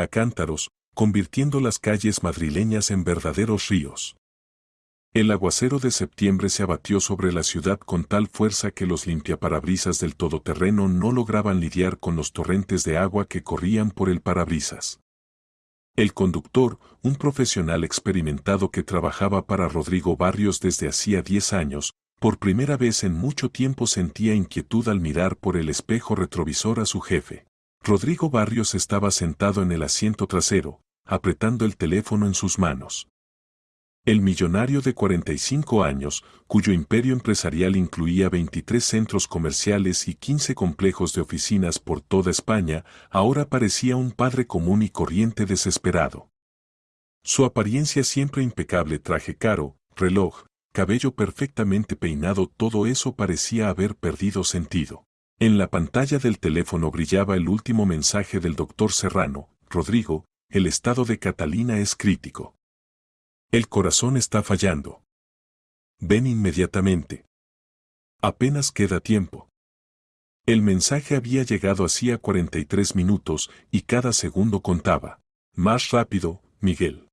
a cántaros, convirtiendo las calles madrileñas en verdaderos ríos. El aguacero de septiembre se abatió sobre la ciudad con tal fuerza que los limpiaparabrisas del todoterreno no lograban lidiar con los torrentes de agua que corrían por el parabrisas. El conductor, un profesional experimentado que trabajaba para Rodrigo Barrios desde hacía 10 años, por primera vez en mucho tiempo sentía inquietud al mirar por el espejo retrovisor a su jefe. Rodrigo Barrios estaba sentado en el asiento trasero, apretando el teléfono en sus manos. El millonario de 45 años, cuyo imperio empresarial incluía 23 centros comerciales y 15 complejos de oficinas por toda España, ahora parecía un padre común y corriente desesperado. Su apariencia siempre impecable, traje caro, reloj, cabello perfectamente peinado, todo eso parecía haber perdido sentido. En la pantalla del teléfono brillaba el último mensaje del doctor Serrano: Rodrigo, el estado de Catalina es crítico. El corazón está fallando. Ven inmediatamente. Apenas queda tiempo. El mensaje había llegado hacía 43 minutos y cada segundo contaba. Más rápido, Miguel,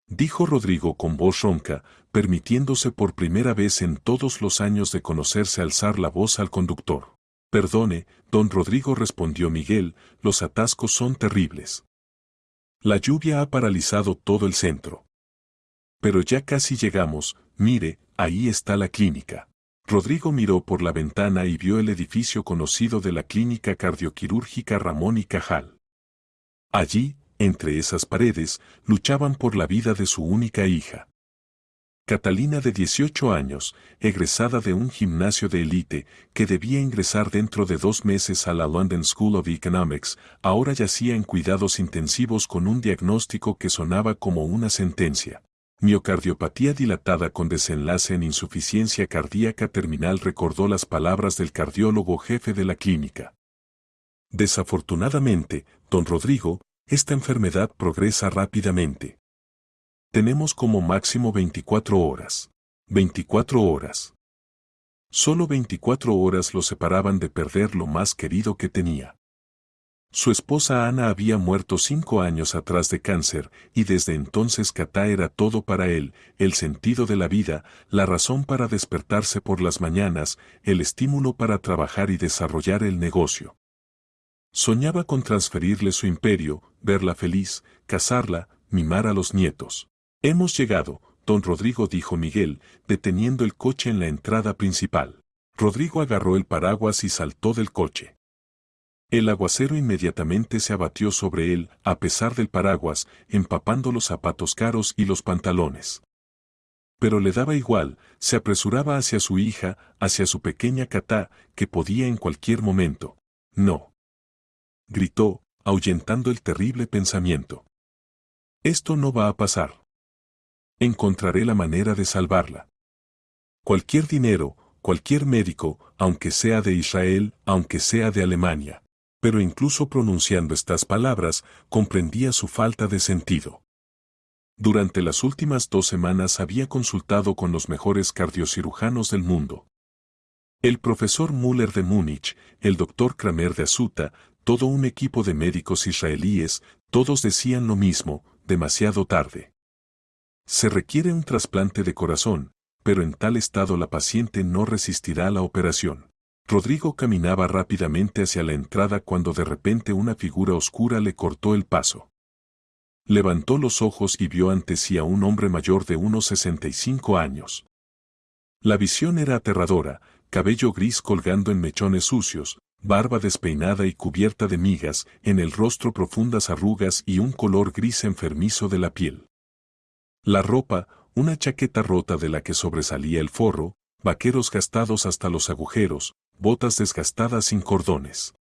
dijo Rodrigo con voz ronca, permitiéndose por primera vez en todos los años de conocerse alzar la voz al conductor. Perdone, don Rodrigo, respondió Miguel, los atascos son terribles. La lluvia ha paralizado todo el centro. Pero ya casi llegamos, mire, ahí está la clínica. Rodrigo miró por la ventana y vio el edificio conocido de la Clínica Cardioquirúrgica Ramón y Cajal. Allí, entre esas paredes, luchaban por la vida de su única hija. Catalina, de 18 años, egresada de un gimnasio de élite, que debía ingresar dentro de 2 meses a la London School of Economics, ahora yacía en cuidados intensivos con un diagnóstico que sonaba como una sentencia. Miocardiopatía dilatada con desenlace en insuficiencia cardíaca terminal, recordó las palabras del cardiólogo jefe de la clínica. Desafortunadamente, don Rodrigo, esta enfermedad progresa rápidamente. Tenemos como máximo 24 horas. 24 horas. Solo 24 horas lo separaban de perder lo más querido que tenía. Su esposa Ana había muerto 5 años atrás de cáncer, y desde entonces Cata era todo para él, el sentido de la vida, la razón para despertarse por las mañanas, el estímulo para trabajar y desarrollar el negocio. Soñaba con transferirle su imperio, verla feliz, casarla, mimar a los nietos. Hemos llegado, don Rodrigo, dijo Miguel, deteniendo el coche en la entrada principal. Rodrigo agarró el paraguas y saltó del coche. El aguacero inmediatamente se abatió sobre él, a pesar del paraguas, empapando los zapatos caros y los pantalones. Pero le daba igual, se apresuraba hacia su hija, hacia su pequeña Cata, que podía en cualquier momento. No, gritó, ahuyentando el terrible pensamiento. Esto no va a pasar. Encontraré la manera de salvarla. Cualquier dinero, cualquier médico, aunque sea de Israel, aunque sea de Alemania. Pero incluso pronunciando estas palabras, comprendía su falta de sentido. Durante las últimas 2 semanas había consultado con los mejores cardiocirujanos del mundo. El profesor Müller de Múnich, el doctor Kramer de Asuta, todo un equipo de médicos israelíes, todos decían lo mismo: demasiado tarde. Se requiere un trasplante de corazón, pero en tal estado la paciente no resistirá la operación. Rodrigo caminaba rápidamente hacia la entrada cuando de repente una figura oscura le cortó el paso. Levantó los ojos y vio ante sí a un hombre mayor de unos 65 años. La visión era aterradora: cabello gris colgando en mechones sucios, barba despeinada y cubierta de migas, en el rostro profundas arrugas y un color gris enfermizo de la piel. La ropa, una chaqueta rota de la que sobresalía el forro, vaqueros gastados hasta los agujeros, botas desgastadas sin cordones.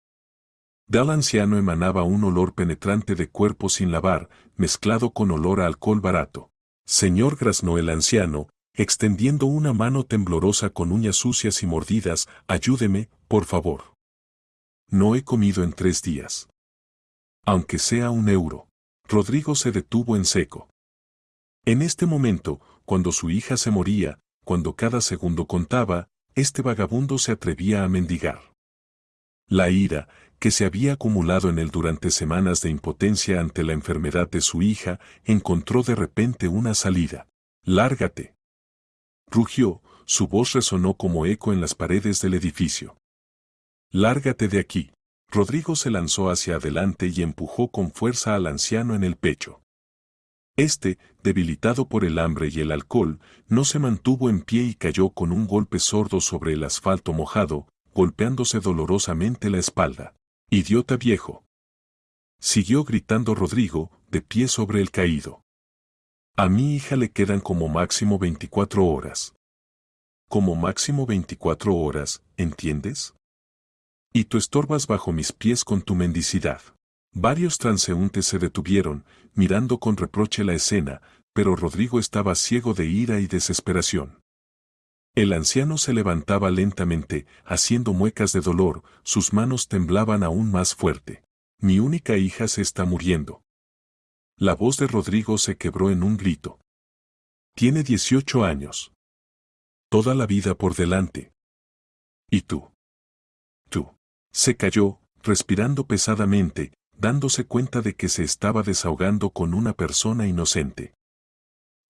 Del anciano emanaba un olor penetrante de cuerpo sin lavar, mezclado con olor a alcohol barato. Señor, graznó el anciano, extendiendo una mano temblorosa con uñas sucias y mordidas, ayúdeme, por favor. No he comido en 3 días. Aunque sea 1 euro. Rodrigo se detuvo en seco. En este momento, cuando su hija se moría, cuando cada segundo contaba, este vagabundo se atrevía a mendigar. La ira, que se había acumulado en él durante semanas de impotencia ante la enfermedad de su hija, encontró de repente una salida. «¡Lárgate!», rugió, su voz resonó como eco en las paredes del edificio. «¡Lárgate de aquí!». Rodrigo se lanzó hacia adelante y empujó con fuerza al anciano en el pecho. Este, debilitado por el hambre y el alcohol, no se mantuvo en pie y cayó con un golpe sordo sobre el asfalto mojado, golpeándose dolorosamente la espalda. «¡Idiota viejo!», siguió gritando Rodrigo, de pie sobre el caído. «A mi hija le quedan como máximo 24 horas. Como máximo 24 horas, ¿entiendes? Y tú estorbas bajo mis pies con tu mendicidad». Varios transeúntes se detuvieron, mirando con reproche la escena, pero Rodrigo estaba ciego de ira y desesperación. El anciano se levantaba lentamente, haciendo muecas de dolor, sus manos temblaban aún más fuerte. «Mi única hija se está muriendo». La voz de Rodrigo se quebró en un grito. «Tiene 18 años. Toda la vida por delante. ¿Y tú?» «Tú». Se cayó, respirando pesadamente, dándose cuenta de que se estaba desahogando con una persona inocente.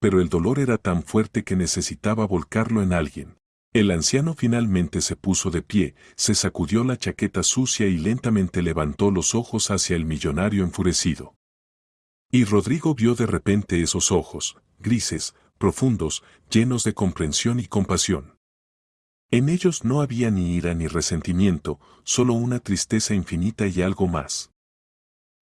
Pero el dolor era tan fuerte que necesitaba volcarlo en alguien. El anciano finalmente se puso de pie, se sacudió la chaqueta sucia y lentamente levantó los ojos hacia el millonario enfurecido. Y Rodrigo vio de repente esos ojos, grises, profundos, llenos de comprensión y compasión. En ellos no había ni ira ni resentimiento, solo una tristeza infinita y algo más.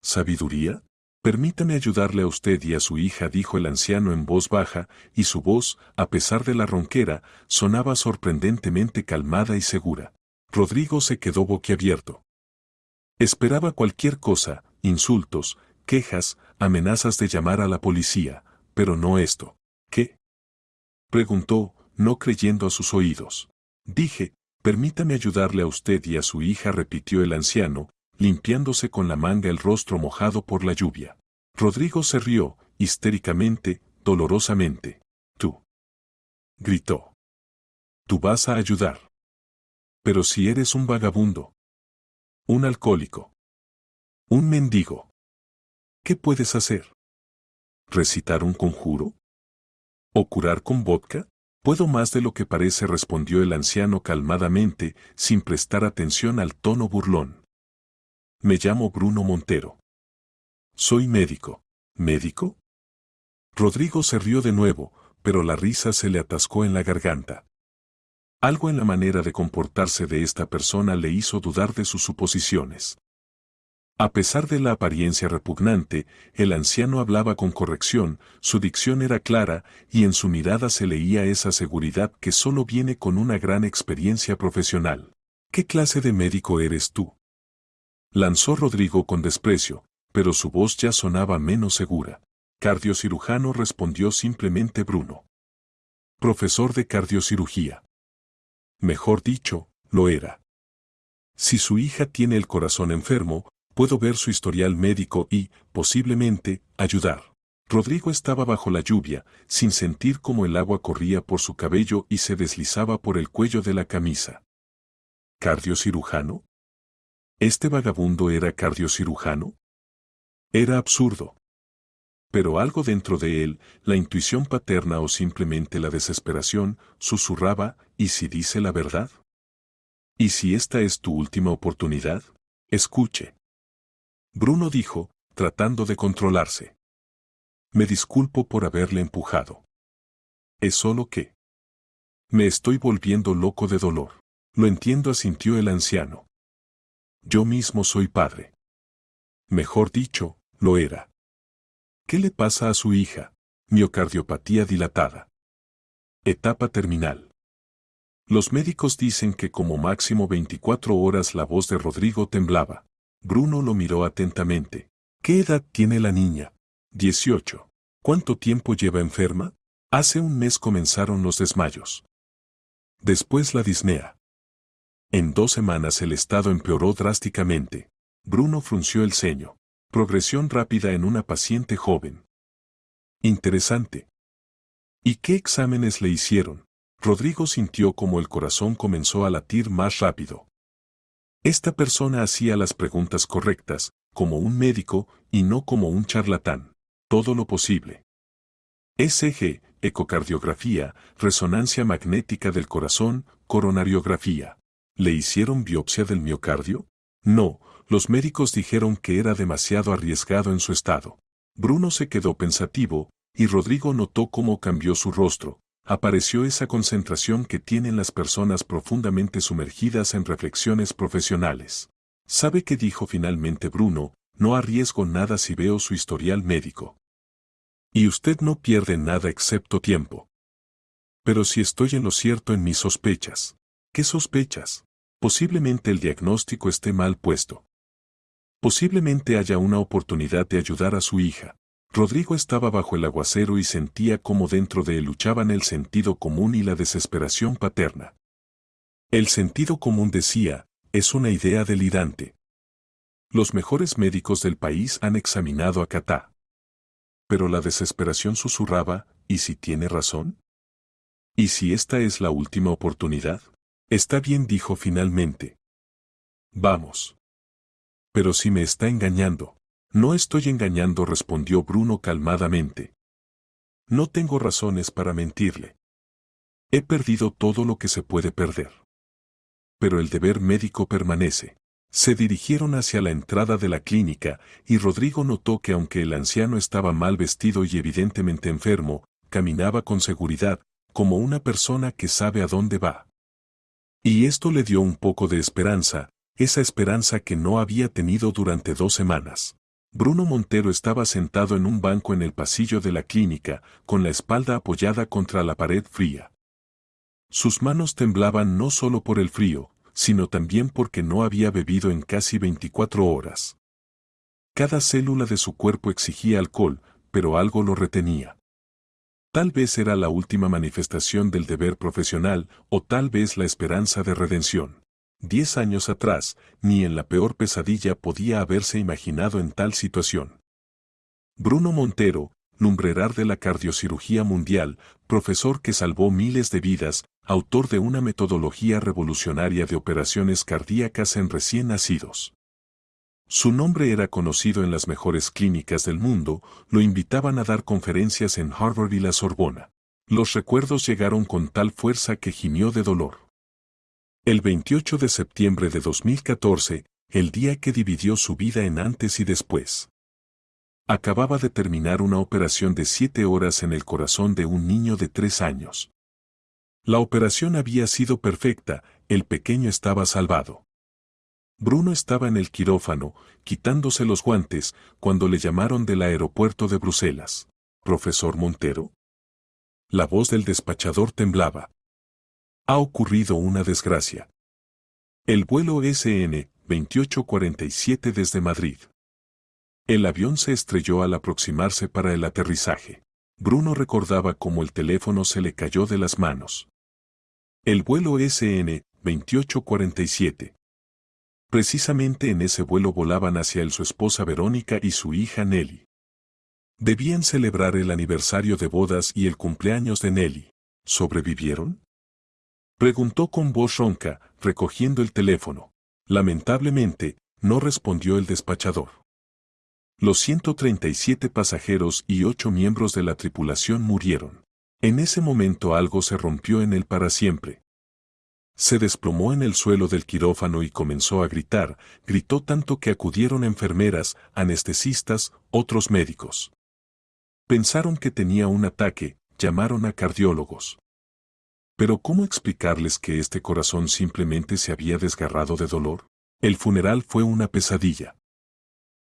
«¿Sabiduría? Permítame ayudarle a usted y a su hija», dijo el anciano en voz baja, y su voz, a pesar de la ronquera, sonaba sorprendentemente calmada y segura. Rodrigo se quedó boquiabierto. Esperaba cualquier cosa, insultos, quejas, amenazas de llamar a la policía, pero no esto. «¿Qué?», preguntó, no creyendo a sus oídos. «Dije, permítame ayudarle a usted y a su hija», repitió el anciano, limpiándose con la manga el rostro mojado por la lluvia. Rodrigo se rió, histéricamente, dolorosamente. «¿Tú?», gritó. «¿Tú vas a ayudar? Pero si eres un vagabundo, un alcohólico, un mendigo, ¿qué puedes hacer? ¿Recitar un conjuro? ¿O curar con vodka?». «Puedo más de lo que parece», respondió el anciano calmadamente, sin prestar atención al tono burlón. «Me llamo Bruno Montero. Soy médico». «¿Médico?». Rodrigo se rió de nuevo, pero la risa se le atascó en la garganta. Algo en la manera de comportarse de esta persona le hizo dudar de sus suposiciones. A pesar de la apariencia repugnante, el anciano hablaba con corrección, su dicción era clara y en su mirada se leía esa seguridad que solo viene con una gran experiencia profesional. «¿Qué clase de médico eres tú?», lanzó Rodrigo con desprecio, pero su voz ya sonaba menos segura. «Cardiocirujano», respondió simplemente Bruno. «Profesor de cardiocirugía». Mejor dicho, lo era. Si su hija tiene el corazón enfermo, puedo ver su historial médico y, posiblemente, ayudar. Rodrigo estaba bajo la lluvia, sin sentir cómo el agua corría por su cabello y se deslizaba por el cuello de la camisa. ¿Cardiocirujano? ¿Este vagabundo era cardiocirujano? Era absurdo. Pero algo dentro de él, la intuición paterna o simplemente la desesperación, susurraba: ¿y si dice la verdad? ¿Y si esta es tu última oportunidad? Escuche. Bruno dijo, tratando de controlarse. «Me disculpo por haberle empujado. Es solo que me estoy volviendo loco de dolor». «Lo entiendo», asintió el anciano. «Yo mismo soy padre». Mejor dicho, lo era. ¿Qué le pasa a su hija? Miocardiopatía dilatada. Etapa terminal. Los médicos dicen que como máximo 24 horas. La voz de Rodrigo temblaba. Bruno lo miró atentamente. «¿Qué edad tiene la niña?» 18. «¿Cuánto tiempo lleva enferma?» «Hace un mes comenzaron los desmayos. Después la disnea. En 2 semanas el estado empeoró drásticamente». Bruno frunció el ceño. «Progresión rápida en una paciente joven. Interesante. ¿Y qué exámenes le hicieron?» Rodrigo sintió como el corazón comenzó a latir más rápido. Esta persona hacía las preguntas correctas, como un médico y no como un charlatán. Todo lo posible. ECG, ecocardiografía, resonancia magnética del corazón, coronariografía. ¿Le hicieron biopsia del miocardio? No, los médicos dijeron que era demasiado arriesgado en su estado. Bruno se quedó pensativo, y Rodrigo notó cómo cambió su rostro. Apareció esa concentración que tienen las personas profundamente sumergidas en reflexiones profesionales. ¿Sabe qué dijo finalmente Bruno? No arriesgo nada si veo su historial médico. Y usted no pierde nada excepto tiempo. Pero si estoy en lo cierto en mis sospechas. ¿Qué sospechas? Posiblemente el diagnóstico esté mal puesto. Posiblemente haya una oportunidad de ayudar a su hija. Rodrigo estaba bajo el aguacero y sentía cómo dentro de él luchaban el sentido común y la desesperación paterna. El sentido común decía, es una idea delirante. Los mejores médicos del país han examinado a Katá. Pero la desesperación susurraba, ¿y si tiene razón? ¿Y si esta es la última oportunidad? Está bien, dijo finalmente. Vamos. Pero si me está engañando. No estoy engañando, respondió Bruno calmadamente. No tengo razones para mentirle. He perdido todo lo que se puede perder. Pero el deber médico permanece. Se dirigieron hacia la entrada de la clínica, y Rodrigo notó que aunque el anciano estaba mal vestido y evidentemente enfermo, caminaba con seguridad, como una persona que sabe a dónde va. Y esto le dio un poco de esperanza, esa esperanza que no había tenido durante 2 semanas. Bruno Montero estaba sentado en un banco en el pasillo de la clínica, con la espalda apoyada contra la pared fría. Sus manos temblaban no solo por el frío, sino también porque no había bebido en casi 24 horas. Cada célula de su cuerpo exigía alcohol, pero algo lo retenía. Tal vez era la última manifestación del deber profesional, o tal vez la esperanza de redención. 10 años atrás, ni en la peor pesadilla podía haberse imaginado en tal situación. Bruno Montero, lumbrerar de la cardiocirugía mundial, profesor que salvó miles de vidas, autor de una metodología revolucionaria de operaciones cardíacas en recién nacidos. Su nombre era conocido en las mejores clínicas del mundo, lo invitaban a dar conferencias en Harvard y la Sorbona. Los recuerdos llegaron con tal fuerza que gimió de dolor. El 28 de septiembre de 2014, el día que dividió su vida en antes y después. Acababa de terminar una operación de 7 horas en el corazón de un niño de 3 años. La operación había sido perfecta, el pequeño estaba salvado. Bruno estaba en el quirófano, quitándose los guantes, cuando le llamaron del aeropuerto de Bruselas. ¿Profesor Montero? La voz del despachador temblaba. Ha ocurrido una desgracia. El vuelo SN 2847 desde Madrid. El avión se estrelló al aproximarse para el aterrizaje. Bruno recordaba cómo el teléfono se le cayó de las manos. El vuelo SN 2847. Precisamente en ese vuelo volaban hacia él su esposa Verónica y su hija Nelly. Debían celebrar el aniversario de bodas y el cumpleaños de Nelly. ¿Sobrevivieron? Preguntó con voz ronca, recogiendo el teléfono. Lamentablemente, no respondió el despachador. Los 137 pasajeros y 8 miembros de la tripulación murieron. En ese momento algo se rompió en él para siempre. Se desplomó en el suelo del quirófano y comenzó a gritar, gritó tanto que acudieron enfermeras, anestesistas, otros médicos. Pensaron que tenía un ataque, llamaron a cardiólogos. Pero ¿cómo explicarles que este corazón simplemente se había desgarrado de dolor? El funeral fue una pesadilla.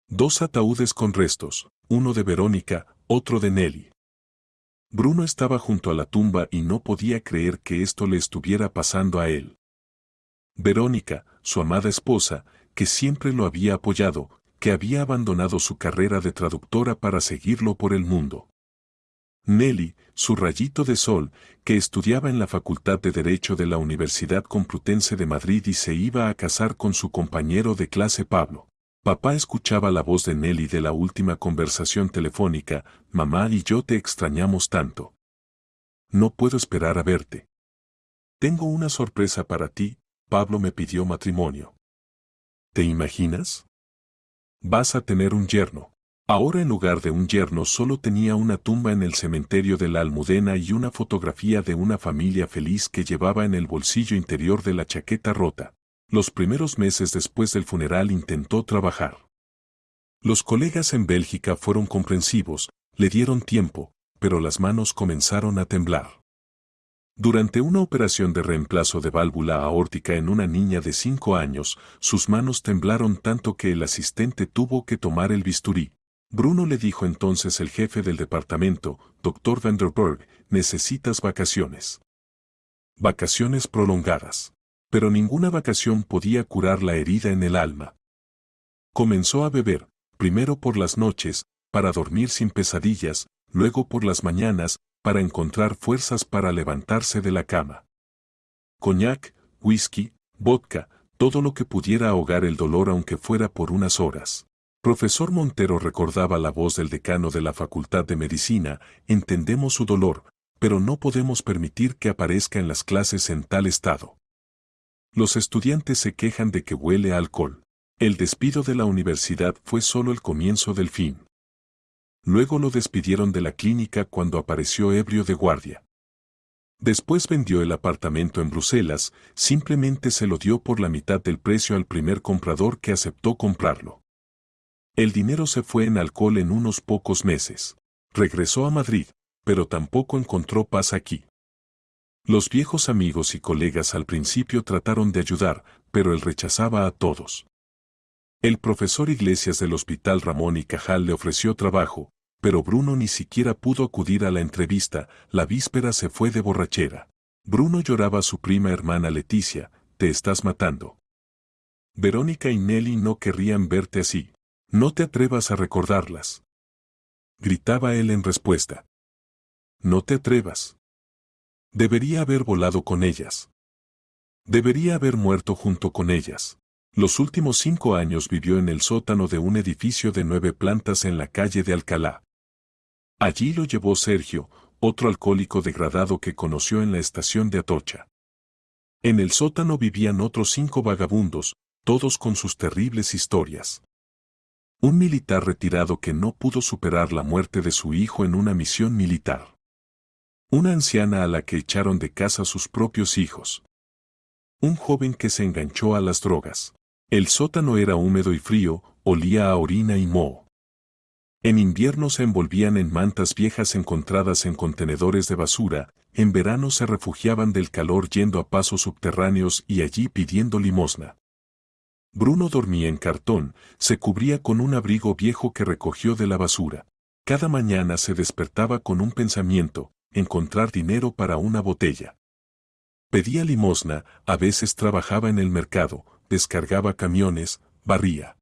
2 ataúdes con restos, uno de Verónica, otro de Nelly. Bruno estaba junto a la tumba y no podía creer que esto le estuviera pasando a él. Verónica, su amada esposa, que siempre lo había apoyado, que había abandonado su carrera de traductora para seguirlo por el mundo. Nelly, su rayito de sol, que estudiaba en la Facultad de Derecho de la Universidad Complutense de Madrid y se iba a casar con su compañero de clase Pablo. Papá escuchaba la voz de Nelly de la última conversación telefónica, mamá y yo te extrañamos tanto. No puedo esperar a verte. Tengo una sorpresa para ti, Pablo me pidió matrimonio. ¿Te imaginas? Vas a tener un yerno. Ahora en lugar de un yerno solo tenía una tumba en el cementerio de la Almudena y una fotografía de una familia feliz que llevaba en el bolsillo interior de la chaqueta rota. Los primeros meses después del funeral intentó trabajar. Los colegas en Bélgica fueron comprensivos, le dieron tiempo, pero las manos comenzaron a temblar. Durante una operación de reemplazo de válvula aórtica en una niña de 5 años, sus manos temblaron tanto que el asistente tuvo que tomar el bisturí. Bruno le dijo entonces el jefe del departamento, Dr. Van der Berg, necesitas vacaciones. Vacaciones prolongadas. Pero ninguna vacación podía curar la herida en el alma. Comenzó a beber, primero por las noches, para dormir sin pesadillas, luego por las mañanas, para encontrar fuerzas para levantarse de la cama. Coñac, whisky, vodka, todo lo que pudiera ahogar el dolor aunque fuera por unas horas. Profesor Montero recordaba la voz del decano de la Facultad de Medicina, entendemos su dolor, pero no podemos permitir que aparezca en las clases en tal estado. Los estudiantes se quejan de que huele a alcohol. El despido de la universidad fue solo el comienzo del fin. Luego lo despidieron de la clínica cuando apareció ebrio de guardia. Después vendió el apartamento en Bruselas, simplemente se lo dio por la mitad del precio al primer comprador que aceptó comprarlo. El dinero se fue en alcohol en unos pocos meses. Regresó a Madrid, pero tampoco encontró paz aquí. Los viejos amigos y colegas al principio trataron de ayudar, pero él rechazaba a todos. El profesor Iglesias del Hospital Ramón y Cajal le ofreció trabajo, pero Bruno ni siquiera pudo acudir a la entrevista, la víspera se fue de borrachera. Bruno lloraba a su prima hermana Leticia, te estás matando. Verónica y Nelly no querrían verte así. No te atrevas a recordarlas. Gritaba él en respuesta. No te atrevas. Debería haber volado con ellas. Debería haber muerto junto con ellas. Los últimos 5 años vivió en el sótano de un edificio de 9 plantas en la calle de Alcalá. Allí lo llevó Sergio, otro alcohólico degradado que conoció en la estación de Atocha. En el sótano vivían otros 5 vagabundos, todos con sus terribles historias. Un militar retirado que no pudo superar la muerte de su hijo en una misión militar. Una anciana a la que echaron de casa sus propios hijos. Un joven que se enganchó a las drogas. El sótano era húmedo y frío, olía a orina y moho. En invierno se envolvían en mantas viejas encontradas en contenedores de basura, en verano se refugiaban del calor yendo a pasos subterráneos y allí pidiendo limosna. Bruno dormía en cartón, se cubría con un abrigo viejo que recogió de la basura. Cada mañana se despertaba con un pensamiento, encontrar dinero para una botella. Pedía limosna, a veces trabajaba en el mercado, descargaba camiones, barría.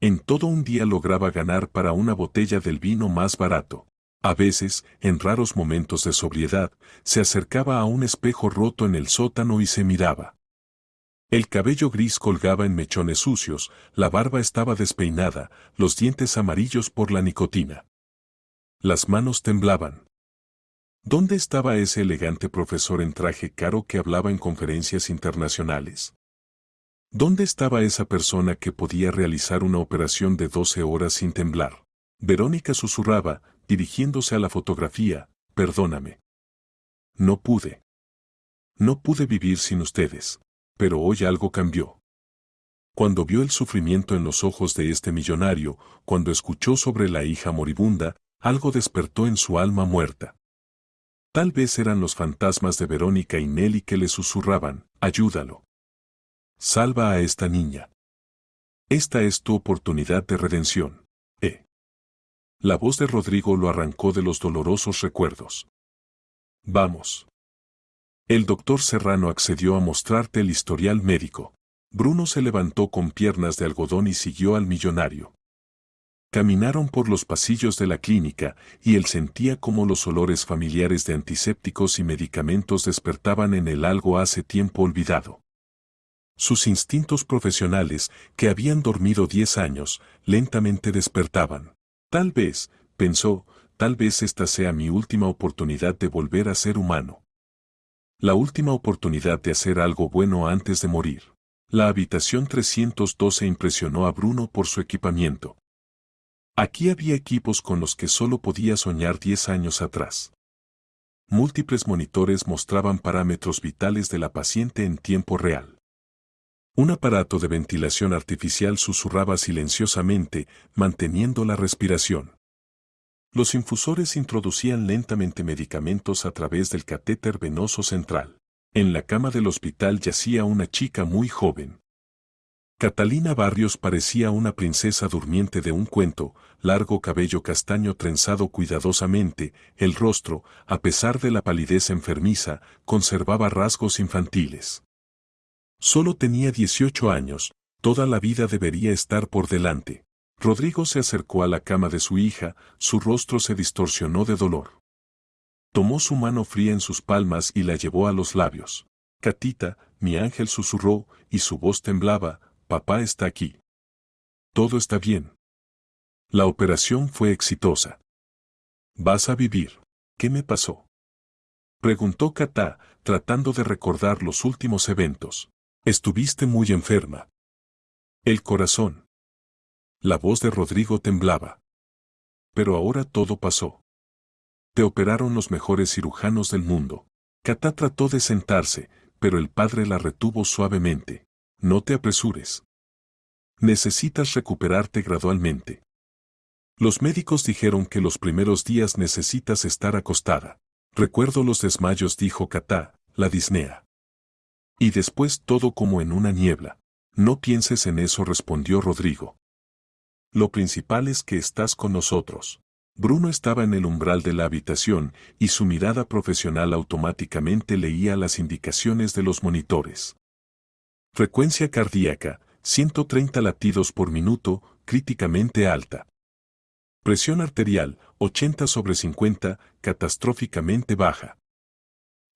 En todo un día lograba ganar para una botella del vino más barato. A veces, en raros momentos de sobriedad, se acercaba a un espejo roto en el sótano y se miraba. El cabello gris colgaba en mechones sucios, la barba estaba despeinada, los dientes amarillos por la nicotina. Las manos temblaban. ¿Dónde estaba ese elegante profesor en traje caro que hablaba en conferencias internacionales? ¿Dónde estaba esa persona que podía realizar una operación de 12 horas sin temblar? Verónica susurraba, dirigiéndose a la fotografía, perdóname. No pude. No pude vivir sin ustedes. Pero hoy algo cambió. Cuando vio el sufrimiento en los ojos de este millonario, cuando escuchó sobre la hija moribunda, algo despertó en su alma muerta. Tal vez eran los fantasmas de Verónica y Nelly que le susurraban, ayúdalo. Salva a esta niña. Esta es tu oportunidad de redención. La voz de Rodrigo lo arrancó de los dolorosos recuerdos. Vamos. El doctor Serrano accedió a mostrarte el historial médico. Bruno se levantó con piernas de algodón y siguió al millonario. Caminaron por los pasillos de la clínica y él sentía como los olores familiares de antisépticos y medicamentos despertaban en él algo hace tiempo olvidado. Sus instintos profesionales, que habían dormido 10 años, lentamente despertaban. Tal vez, pensó, tal vez esta sea mi última oportunidad de volver a ser humano. La última oportunidad de hacer algo bueno antes de morir. La habitación 312 impresionó a Bruno por su equipamiento. Aquí había equipos con los que solo podía soñar 10 años atrás. Múltiples monitores mostraban parámetros vitales de la paciente en tiempo real. Un aparato de ventilación artificial susurraba silenciosamente, manteniendo la respiración. Los infusores introducían lentamente medicamentos a través del catéter venoso central. En la cama del hospital yacía una chica muy joven. Catalina Barrios parecía una princesa durmiente de un cuento, largo cabello castaño trenzado cuidadosamente, el rostro, a pesar de la palidez enfermiza, conservaba rasgos infantiles. Solo tenía 18 años, toda la vida debería estar por delante. Rodrigo se acercó a la cama de su hija, su rostro se distorsionó de dolor. Tomó su mano fría en sus palmas y la llevó a los labios. Catita, mi ángel susurró, y su voz temblaba, papá está aquí. Todo está bien. La operación fue exitosa. Vas a vivir. ¿Qué me pasó? Preguntó Catá, tratando de recordar los últimos eventos. Estuviste muy enferma. El corazón. La voz de Rodrigo temblaba. Pero ahora todo pasó. Te operaron los mejores cirujanos del mundo. Catá trató de sentarse, pero el padre la retuvo suavemente. No te apresures. Necesitas recuperarte gradualmente. Los médicos dijeron que los primeros días necesitas estar acostada. Recuerdo los desmayos, dijo Catá, la disnea. Y después todo como en una niebla. No pienses en eso, respondió Rodrigo. Lo principal es que estás con nosotros. Bruno estaba en el umbral de la habitación y su mirada profesional automáticamente leía las indicaciones de los monitores. Frecuencia cardíaca, 130 latidos por minuto, críticamente alta. Presión arterial, 80/50, catastróficamente baja.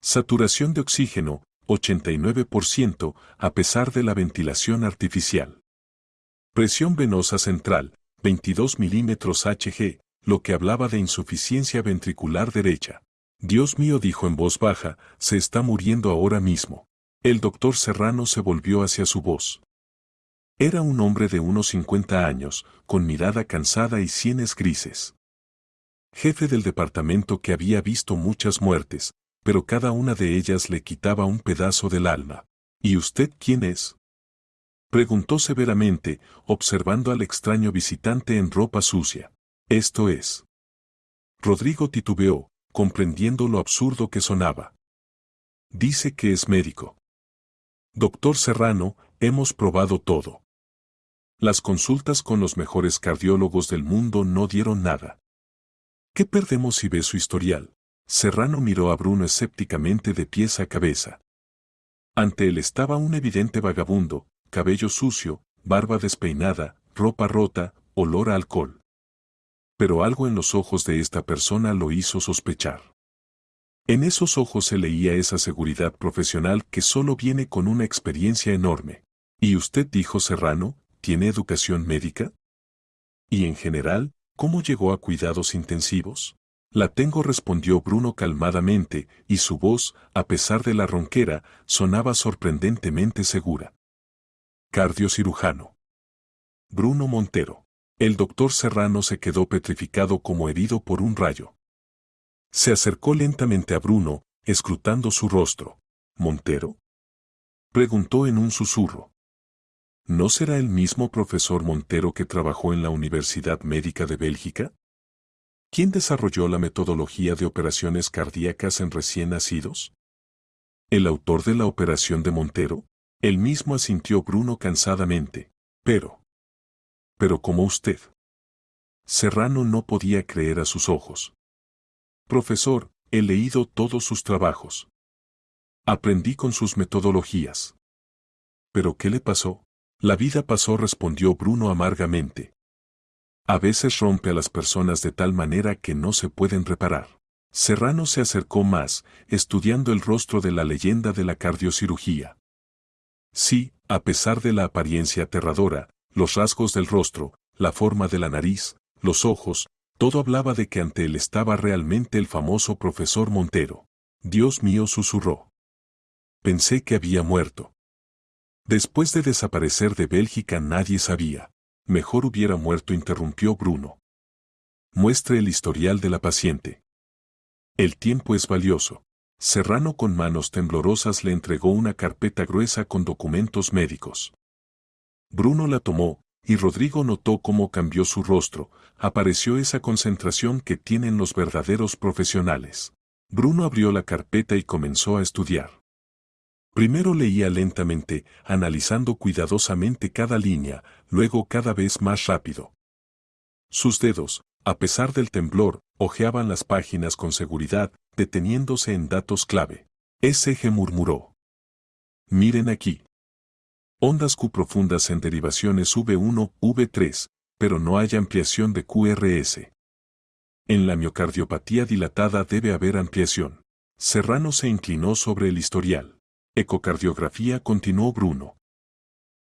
Saturación de oxígeno, 89%, a pesar de la ventilación artificial. Presión venosa central, 22 milímetros Hg, lo que hablaba de insuficiencia ventricular derecha. Dios mío, dijo en voz baja, se está muriendo ahora mismo. El doctor Serrano se volvió hacia su voz. Era un hombre de unos 50 años, con mirada cansada y sienes grises. Jefe del departamento que había visto muchas muertes, pero cada una de ellas le quitaba un pedazo del alma. ¿Y usted quién es? Preguntó severamente, observando al extraño visitante en ropa sucia. Esto es. Rodrigo titubeó, comprendiendo lo absurdo que sonaba. Dice que es médico. Doctor Serrano, hemos probado todo. Las consultas con los mejores cardiólogos del mundo no dieron nada. ¿Qué perdemos si ve su historial? Serrano miró a Bruno escépticamente de pies a cabeza. Ante él estaba un evidente vagabundo, cabello sucio, barba despeinada, ropa rota, olor a alcohol. Pero algo en los ojos de esta persona lo hizo sospechar. En esos ojos se leía esa seguridad profesional que solo viene con una experiencia enorme. ¿Y usted, dijo Serrano, tiene educación médica? ¿Y en general, cómo llegó a cuidados intensivos? La tengo, respondió Bruno calmadamente, y su voz, a pesar de la ronquera, sonaba sorprendentemente segura. Cardiocirujano. Bruno Montero. El doctor Serrano se quedó petrificado como herido por un rayo. Se acercó lentamente a Bruno, escrutando su rostro. ¿Montero? Preguntó en un susurro. ¿No será el mismo profesor Montero que trabajó en la Universidad Médica de Bélgica? ¿Quién desarrolló la metodología de operaciones cardíacas en recién nacidos? ¿El autor de la operación de Montero? El mismo, asintió Bruno cansadamente. Pero como usted. Serrano no podía creer a sus ojos. Profesor, he leído todos sus trabajos. Aprendí con sus metodologías. ¿Pero qué le pasó? La vida pasó, respondió Bruno amargamente. A veces rompe a las personas de tal manera que no se pueden reparar. Serrano se acercó más, estudiando el rostro de la leyenda de la cardiocirugía. Sí, a pesar de la apariencia aterradora, los rasgos del rostro, la forma de la nariz, los ojos, todo hablaba de que ante él estaba realmente el famoso profesor Montero. Dios mío, susurró. Pensé que había muerto. Después de desaparecer de Bélgica nadie sabía. Mejor hubiera muerto, interrumpió Bruno. Muestre el historial de la paciente. El tiempo es valioso. Serrano con manos temblorosas le entregó una carpeta gruesa con documentos médicos. Bruno la tomó, y Rodrigo notó cómo cambió su rostro. Apareció esa concentración que tienen los verdaderos profesionales. Bruno abrió la carpeta y comenzó a estudiar. Primero leía lentamente, analizando cuidadosamente cada línea, luego cada vez más rápido. Sus dedos, a pesar del temblor, hojeaban las páginas con seguridad, deteniéndose en datos clave. S.G. murmuró. Miren aquí. Ondas Q profundas en derivaciones V1, V3, pero no hay ampliación de QRS. En la miocardiopatía dilatada debe haber ampliación. Serrano se inclinó sobre el historial. Ecocardiografía, continuó Bruno.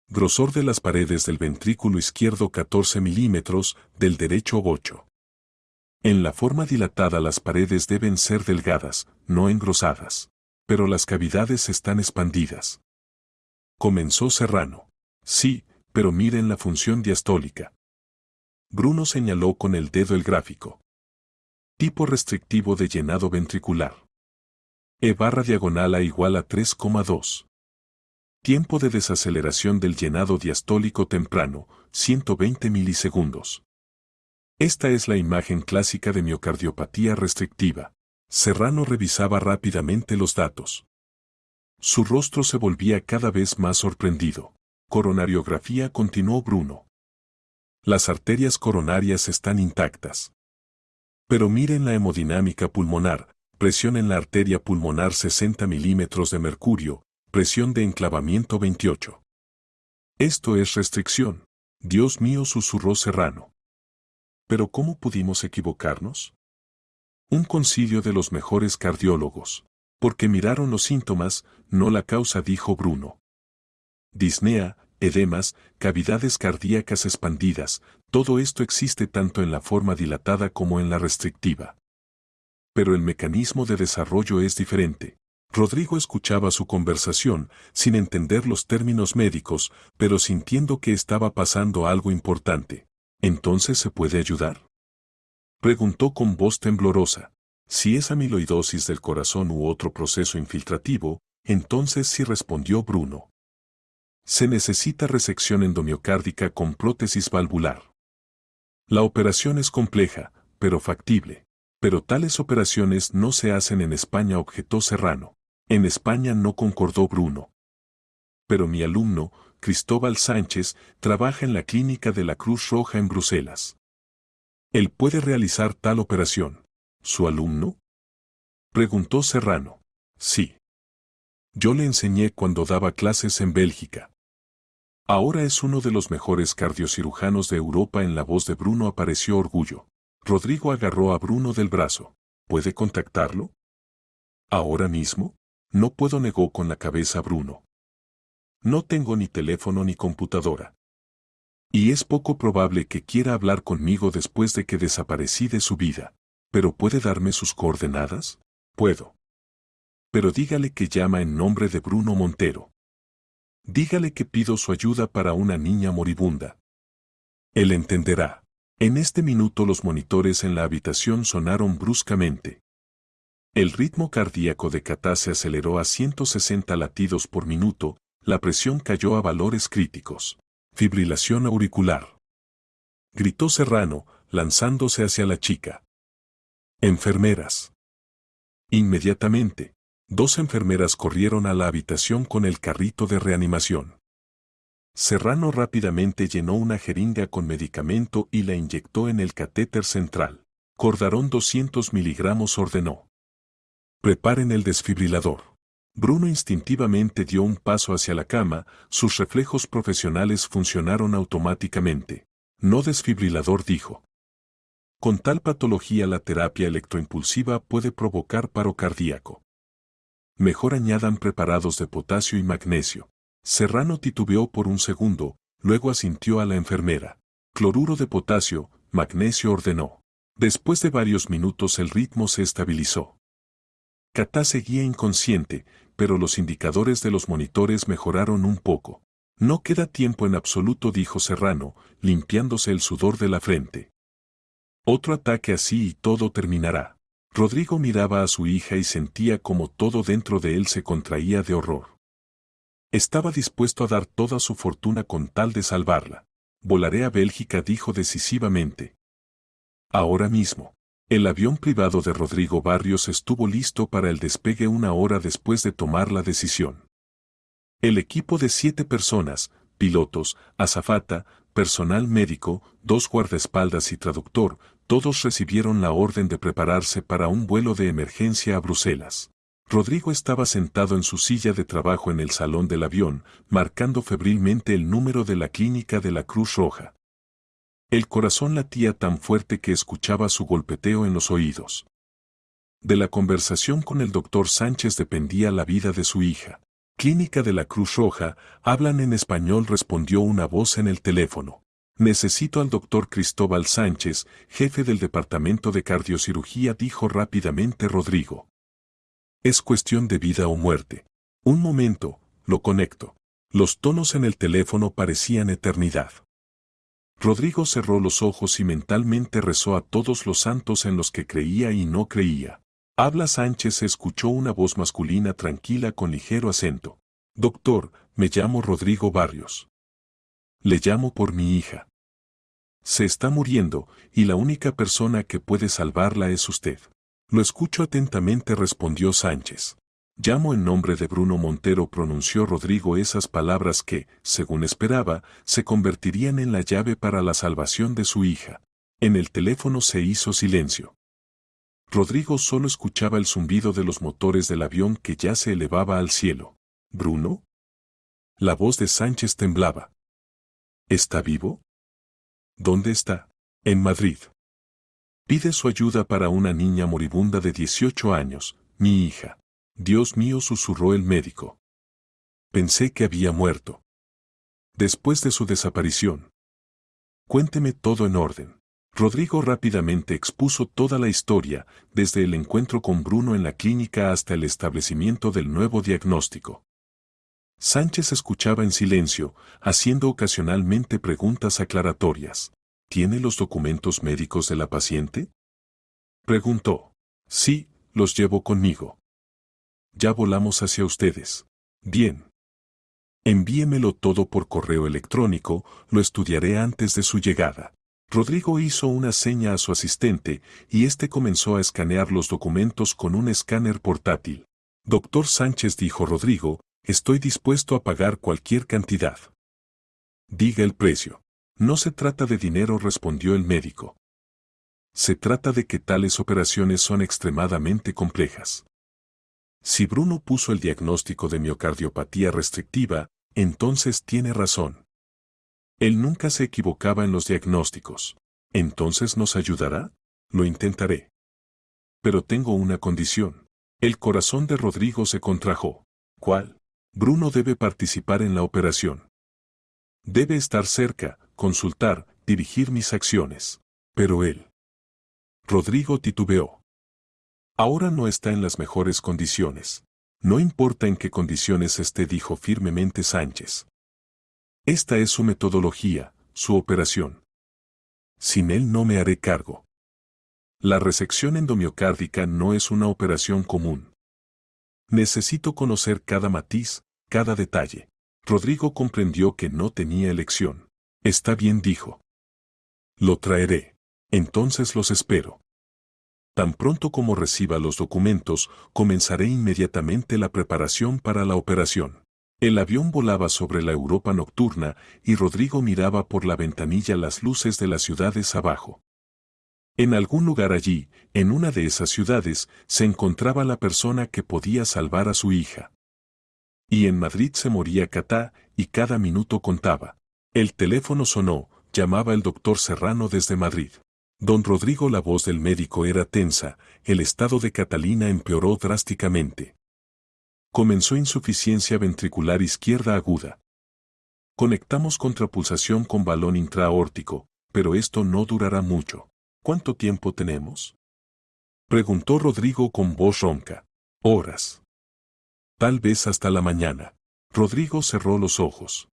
Grosor de las paredes del ventrículo izquierdo 14 milímetros, del derecho 8. En la forma dilatada las paredes deben ser delgadas, no engrosadas. Pero las cavidades están expandidas. Comenzó Serrano. Sí, pero miren la función diastólica. Bruno señaló con el dedo el gráfico. Tipo restrictivo de llenado ventricular. E/diagonal A igual a 3,2. Tiempo de desaceleración del llenado diastólico temprano, 120 milisegundos. Esta es la imagen clásica de miocardiopatía restrictiva. Serrano revisaba rápidamente los datos. Su rostro se volvía cada vez más sorprendido. Coronariografía, continuó Bruno. Las arterias coronarias están intactas. Pero miren la hemodinámica pulmonar, presión en la arteria pulmonar 60 milímetros de mercurio, presión de enclavamiento 28. Esto es restricción. Dios mío, susurró Serrano. ¿Pero cómo pudimos equivocarnos? Un concilio de los mejores cardiólogos. Porque miraron los síntomas, no la causa, dijo Bruno. Disnea, edemas, cavidades cardíacas expandidas, todo esto existe tanto en la forma dilatada como en la restrictiva. Pero el mecanismo de desarrollo es diferente. Rodrigo escuchaba su conversación, sin entender los términos médicos, pero sintiendo que estaba pasando algo importante. ¿Entonces se puede ayudar?, preguntó con voz temblorosa. Si es amiloidosis del corazón u otro proceso infiltrativo, entonces sí, respondió Bruno. Se necesita resección endomiocárdica con prótesis valvular. La operación es compleja, pero factible. Pero tales operaciones no se hacen en España, objetó Serrano. En España no, concordó Bruno. Pero mi alumno, Cristóbal Sánchez, trabaja en la clínica de la Cruz Roja en Bruselas. Él puede realizar tal operación. ¿Su alumno?, preguntó Serrano. Sí. Yo le enseñé cuando daba clases en Bélgica. Ahora es uno de los mejores cardiocirujanos de Europa. En la voz de Bruno apareció orgullo. Rodrigo agarró a Bruno del brazo. ¿Puede contactarlo? ¿Ahora mismo? No puedo, negó con la cabeza Bruno. No tengo ni teléfono ni computadora. Y es poco probable que quiera hablar conmigo después de que desaparecí de su vida. ¿Pero puede darme sus coordenadas? Puedo. Pero dígale que llama en nombre de Bruno Montero. Dígale que pido su ayuda para una niña moribunda. Él entenderá. En este minuto los monitores en la habitación sonaron bruscamente. El ritmo cardíaco de Katá se aceleró a 160 latidos por minuto, la presión cayó a valores críticos. Fibrilación auricular. Gritó Serrano, lanzándose hacia la chica. Enfermeras. Inmediatamente, 2 enfermeras corrieron a la habitación con el carrito de reanimación. Serrano rápidamente llenó una jeringa con medicamento y la inyectó en el catéter central. Cordarón 200 miligramos, ordenó. Preparen el desfibrilador. Bruno instintivamente dio un paso hacia la cama, sus reflejos profesionales funcionaron automáticamente. No desfibrilador, dijo. Con tal patología la terapia electroimpulsiva puede provocar paro cardíaco. Mejor añadan preparados de potasio y magnesio. Serrano titubeó por un segundo, luego asintió a la enfermera. Cloruro de potasio, magnesio, ordenó. Después de varios minutos el ritmo se estabilizó. Katá seguía inconsciente, pero los indicadores de los monitores mejoraron un poco. No queda tiempo en absoluto, dijo Serrano, limpiándose el sudor de la frente. Otro ataque así y todo terminará. Rodrigo miraba a su hija y sentía como todo dentro de él se contraía de horror. Estaba dispuesto a dar toda su fortuna con tal de salvarla. Volaré a Bélgica, dijo decisivamente. Ahora mismo. El avión privado de Rodrigo Barrios estuvo listo para el despegue 1 hora después de tomar la decisión. El equipo de 7 personas, pilotos, azafata, personal médico, 2 guardaespaldas y traductor, todos recibieron la orden de prepararse para un vuelo de emergencia a Bruselas. Rodrigo estaba sentado en su silla de trabajo en el salón del avión, marcando febrilmente el número de la clínica de la Cruz Roja. El corazón latía tan fuerte que escuchaba su golpeteo en los oídos. De la conversación con el doctor Sánchez dependía la vida de su hija. Clínica de la Cruz Roja, hablan en español, respondió una voz en el teléfono. Necesito al doctor Cristóbal Sánchez, jefe del departamento de cardiocirugía, dijo rápidamente Rodrigo. Es cuestión de vida o muerte. Un momento, lo conecto. Los tonos en el teléfono parecían eternidad. Rodrigo cerró los ojos y mentalmente rezó a todos los santos en los que creía y no creía. Habla Sánchez, se escuchó una voz masculina tranquila con ligero acento. Doctor, me llamo Rodrigo Barrios. Le llamo por mi hija. Se está muriendo, y la única persona que puede salvarla es usted. Lo escucho atentamente, respondió Sánchez. Llamo en nombre de Bruno Montero, pronunció Rodrigo esas palabras que, según esperaba, se convertirían en la llave para la salvación de su hija. En el teléfono se hizo silencio. Rodrigo solo escuchaba el zumbido de los motores del avión que ya se elevaba al cielo. ¿Bruno? La voz de Sánchez temblaba. ¿Está vivo? ¿Dónde está? En Madrid. Pide su ayuda para una niña moribunda de 18 años, mi hija. Dios mío, susurró el médico. Pensé que había muerto. Después de su desaparición. Cuénteme todo en orden. Rodrigo rápidamente expuso toda la historia, desde el encuentro con Bruno en la clínica hasta el establecimiento del nuevo diagnóstico. Sánchez escuchaba en silencio, haciendo ocasionalmente preguntas aclaratorias. ¿Tiene los documentos médicos de la paciente? Preguntó. Sí, los llevo conmigo. Ya volamos hacia ustedes. Bien. Envíemelo todo por correo electrónico, lo estudiaré antes de su llegada. Rodrigo hizo una seña a su asistente, y éste comenzó a escanear los documentos con un escáner portátil. Doctor Sánchez, dijo Rodrigo, estoy dispuesto a pagar cualquier cantidad. Diga el precio. No se trata de dinero, respondió el médico. Se trata de que tales operaciones son extremadamente complejas. Si Bruno puso el diagnóstico de miocardiopatía restrictiva, entonces tiene razón. Él nunca se equivocaba en los diagnósticos. ¿Entonces nos ayudará? Lo intentaré. Pero tengo una condición. El corazón de Rodrigo se contrajo. ¿Cuál? Bruno debe participar en la operación. Debe estar cerca, consultar, dirigir mis acciones. Pero él. Rodrigo titubeó. Ahora no está en las mejores condiciones. No importa en qué condiciones esté, dijo firmemente Sánchez. Esta es su metodología, su operación. Sin él no me haré cargo. La resección endomiocárdica no es una operación común. Necesito conocer cada matiz, cada detalle. Rodrigo comprendió que no tenía elección. Está bien, dijo. Lo traeré. Entonces los espero. Tan pronto como reciba los documentos, comenzaré inmediatamente la preparación para la operación. El avión volaba sobre la Europa nocturna y Rodrigo miraba por la ventanilla las luces de las ciudades abajo. En algún lugar allí, en una de esas ciudades, se encontraba la persona que podía salvar a su hija. Y en Madrid se moría Catá, y cada minuto contaba. El teléfono sonó, llamaba el doctor Serrano desde Madrid. Don Rodrigo, la voz del médico era tensa, el estado de Catalina empeoró drásticamente. Comenzó insuficiencia ventricular izquierda aguda. Conectamos contrapulsación con balón intraaórtico, pero esto no durará mucho. ¿Cuánto tiempo tenemos? Preguntó Rodrigo con voz ronca. Horas. Tal vez hasta la mañana. Rodrigo cerró los ojos.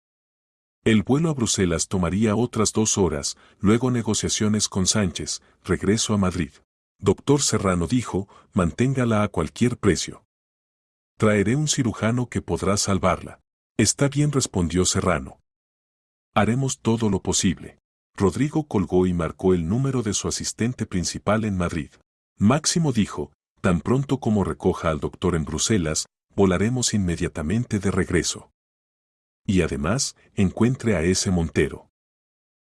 El vuelo a Bruselas tomaría otras 2 horas, luego negociaciones con Sánchez, regreso a Madrid. Doctor Serrano dijo, manténgala a cualquier precio. Traeré un cirujano que podrá salvarla. Está bien, respondió Serrano. Haremos todo lo posible. Rodrigo colgó y marcó el número de su asistente principal en Madrid. Máximo dijo, tan pronto como recoja al doctor en Bruselas, volaremos inmediatamente de regreso. Y además, encuentre a ese Montero.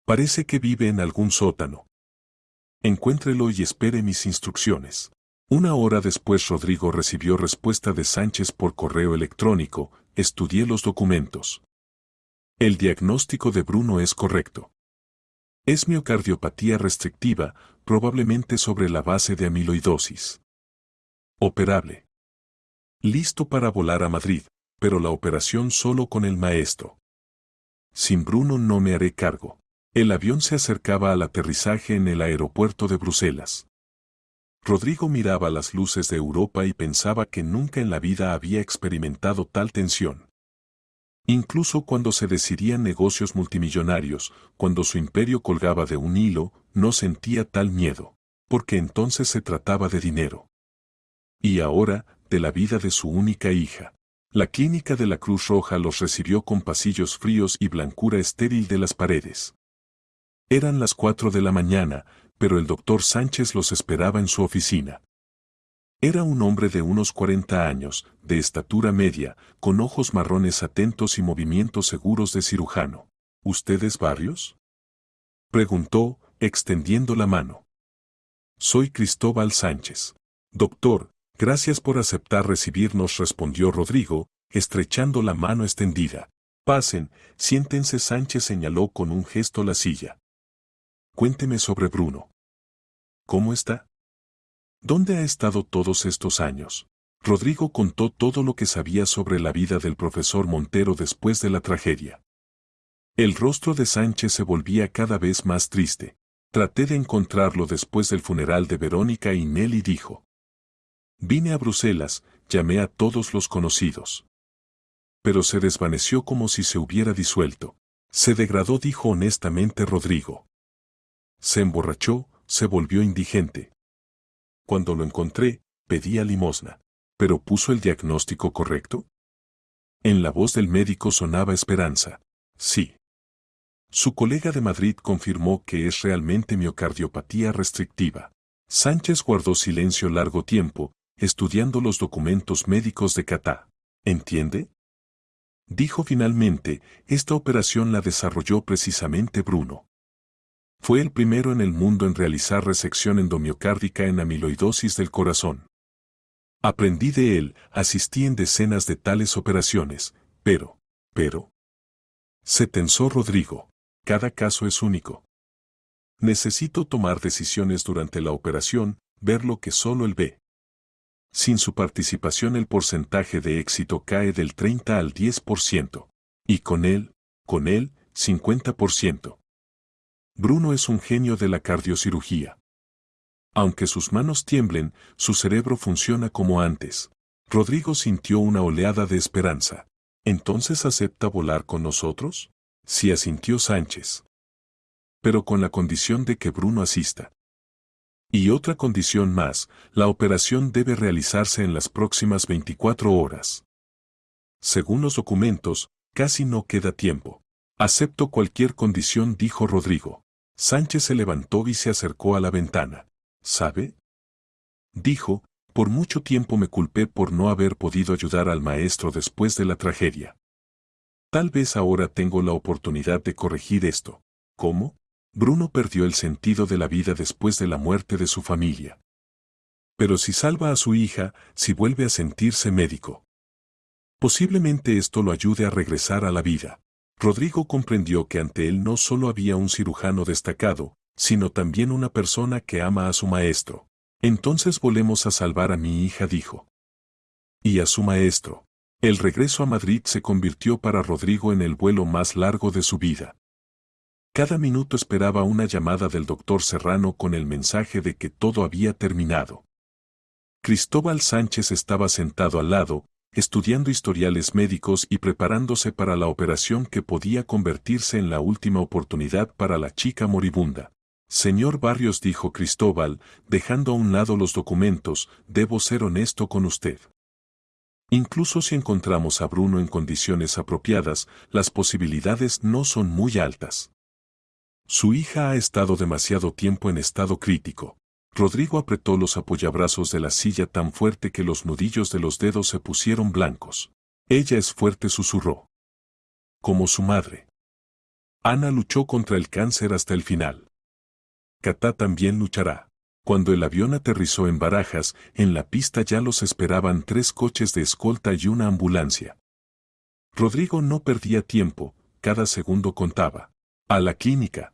Parece que vive en algún sótano. Encuéntrelo y espere mis instrucciones. 1 hora después Rodrigo recibió respuesta de Sánchez por correo electrónico, estudié los documentos. El diagnóstico de Bruno es correcto. Es miocardiopatía restrictiva, probablemente sobre la base de amiloidosis. Operable. Listo para volar a Madrid, pero la operación solo con el maestro. Sin Bruno no me haré cargo. El avión se acercaba al aterrizaje en el aeropuerto de Bruselas. Rodrigo miraba las luces de Europa y pensaba que nunca en la vida había experimentado tal tensión. Incluso cuando se decidían negocios multimillonarios, cuando su imperio colgaba de un hilo, no sentía tal miedo, porque entonces se trataba de dinero. Y ahora, de la vida de su única hija. La clínica de la Cruz Roja los recibió con pasillos fríos y blancura estéril de las paredes. Eran las 4 de la mañana, pero el doctor Sánchez los esperaba en su oficina. Era un hombre de unos 40 años, de estatura media, con ojos marrones atentos y movimientos seguros de cirujano. ¿Usted es Barrios?, preguntó, extendiendo la mano. Soy Cristóbal Sánchez. Doctor, gracias por aceptar recibirnos, respondió Rodrigo, estrechando la mano extendida. Pasen, siéntense, Sánchez señaló con un gesto la silla. Cuénteme sobre Bruno. ¿Cómo está? ¿Dónde ha estado todos estos años? Rodrigo contó todo lo que sabía sobre la vida del profesor Montero después de la tragedia. El rostro de Sánchez se volvía cada vez más triste. Traté de encontrarlo después del funeral de Verónica y Nelly, dijo. Vine a Bruselas, llamé a todos los conocidos. Pero se desvaneció como si se hubiera disuelto. Se degradó, dijo honestamente Rodrigo. Se emborrachó, se volvió indigente. Cuando lo encontré, pedía limosna. ¿Pero puso el diagnóstico correcto? En la voz del médico sonaba esperanza. Sí. Su colega de Madrid confirmó que es realmente miocardiopatía restrictiva. Sánchez guardó silencio largo tiempo, estudiando los documentos médicos de Catá. ¿Entiende? Dijo finalmente, esta operación la desarrolló precisamente Bruno. Fue el primero en el mundo en realizar resección endomiocárdica en amiloidosis del corazón. Aprendí de él, asistí en decenas de tales operaciones, pero... Se tensó Rodrigo. Cada caso es único. Necesito tomar decisiones durante la operación, ver lo que solo él ve. Sin su participación el porcentaje de éxito cae del 30 al 10%. Y con él, 50%. Bruno es un genio de la cardiocirugía. Aunque sus manos tiemblen, su cerebro funciona como antes. Rodrigo sintió una oleada de esperanza. ¿Entonces acepta volar con nosotros? Sí, asintió Sánchez. Pero con la condición de que Bruno asista. Y otra condición más, la operación debe realizarse en las próximas 24 horas. Según los documentos, casi no queda tiempo. Acepto cualquier condición, dijo Rodrigo. Sánchez se levantó y se acercó a la ventana. ¿Sabe?, dijo, por mucho tiempo me culpé por no haber podido ayudar al maestro después de la tragedia. Tal vez ahora tengo la oportunidad de corregir esto. ¿Cómo? Bruno perdió el sentido de la vida después de la muerte de su familia. Pero si salva a su hija, si vuelve a sentirse médico, posiblemente esto lo ayude a regresar a la vida. Rodrigo comprendió que ante él no solo había un cirujano destacado, sino también una persona que ama a su maestro. Entonces volemos a salvar a mi hija, dijo. Y a su maestro. El regreso a Madrid se convirtió para Rodrigo en el vuelo más largo de su vida. Cada minuto esperaba una llamada del doctor Serrano con el mensaje de que todo había terminado. Cristóbal Sánchez estaba sentado al lado, estudiando historiales médicos y preparándose para la operación que podía convertirse en la última oportunidad para la chica moribunda. Señor Barrios, dijo Cristóbal, dejando a un lado los documentos, debo ser honesto con usted. Incluso si encontramos a Bruno en condiciones apropiadas, las posibilidades no son muy altas. Su hija ha estado demasiado tiempo en estado crítico. Rodrigo apretó los apoyabrazos de la silla tan fuerte que los nudillos de los dedos se pusieron blancos. Ella es fuerte, susurró. Como su madre. Ana luchó contra el cáncer hasta el final. Catá también luchará. Cuando el avión aterrizó en Barajas, en la pista ya los esperaban 3 coches de escolta y una ambulancia. Rodrigo no perdía tiempo, cada segundo contaba. A la clínica.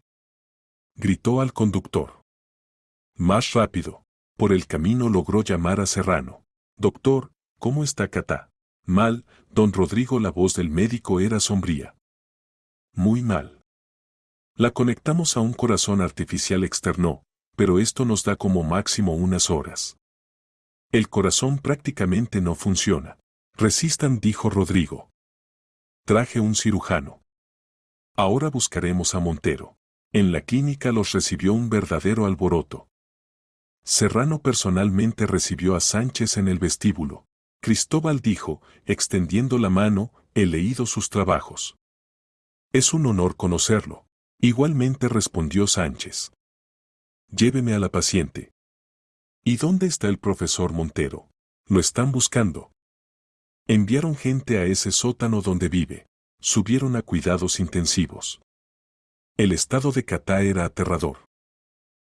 Gritó al conductor. Más rápido. Por el camino logró llamar a Serrano. Doctor, ¿cómo está Catá? Mal, don Rodrigo. La voz del médico era sombría. Muy mal. La conectamos a un corazón artificial externo, pero esto nos da como máximo unas horas. El corazón prácticamente no funciona. Resistan, dijo Rodrigo. Traje un cirujano. Ahora buscaremos a Montero. En la clínica los recibió un verdadero alboroto. Serrano personalmente recibió a Sánchez en el vestíbulo. Cristóbal dijo, extendiendo la mano, he leído sus trabajos. Es un honor conocerlo. Igualmente respondió Sánchez. Lléveme a la paciente. ¿Y dónde está el profesor Montero? Lo están buscando. Enviaron gente a ese sótano donde vive. Subieron a cuidados intensivos. El estado de Catá era aterrador.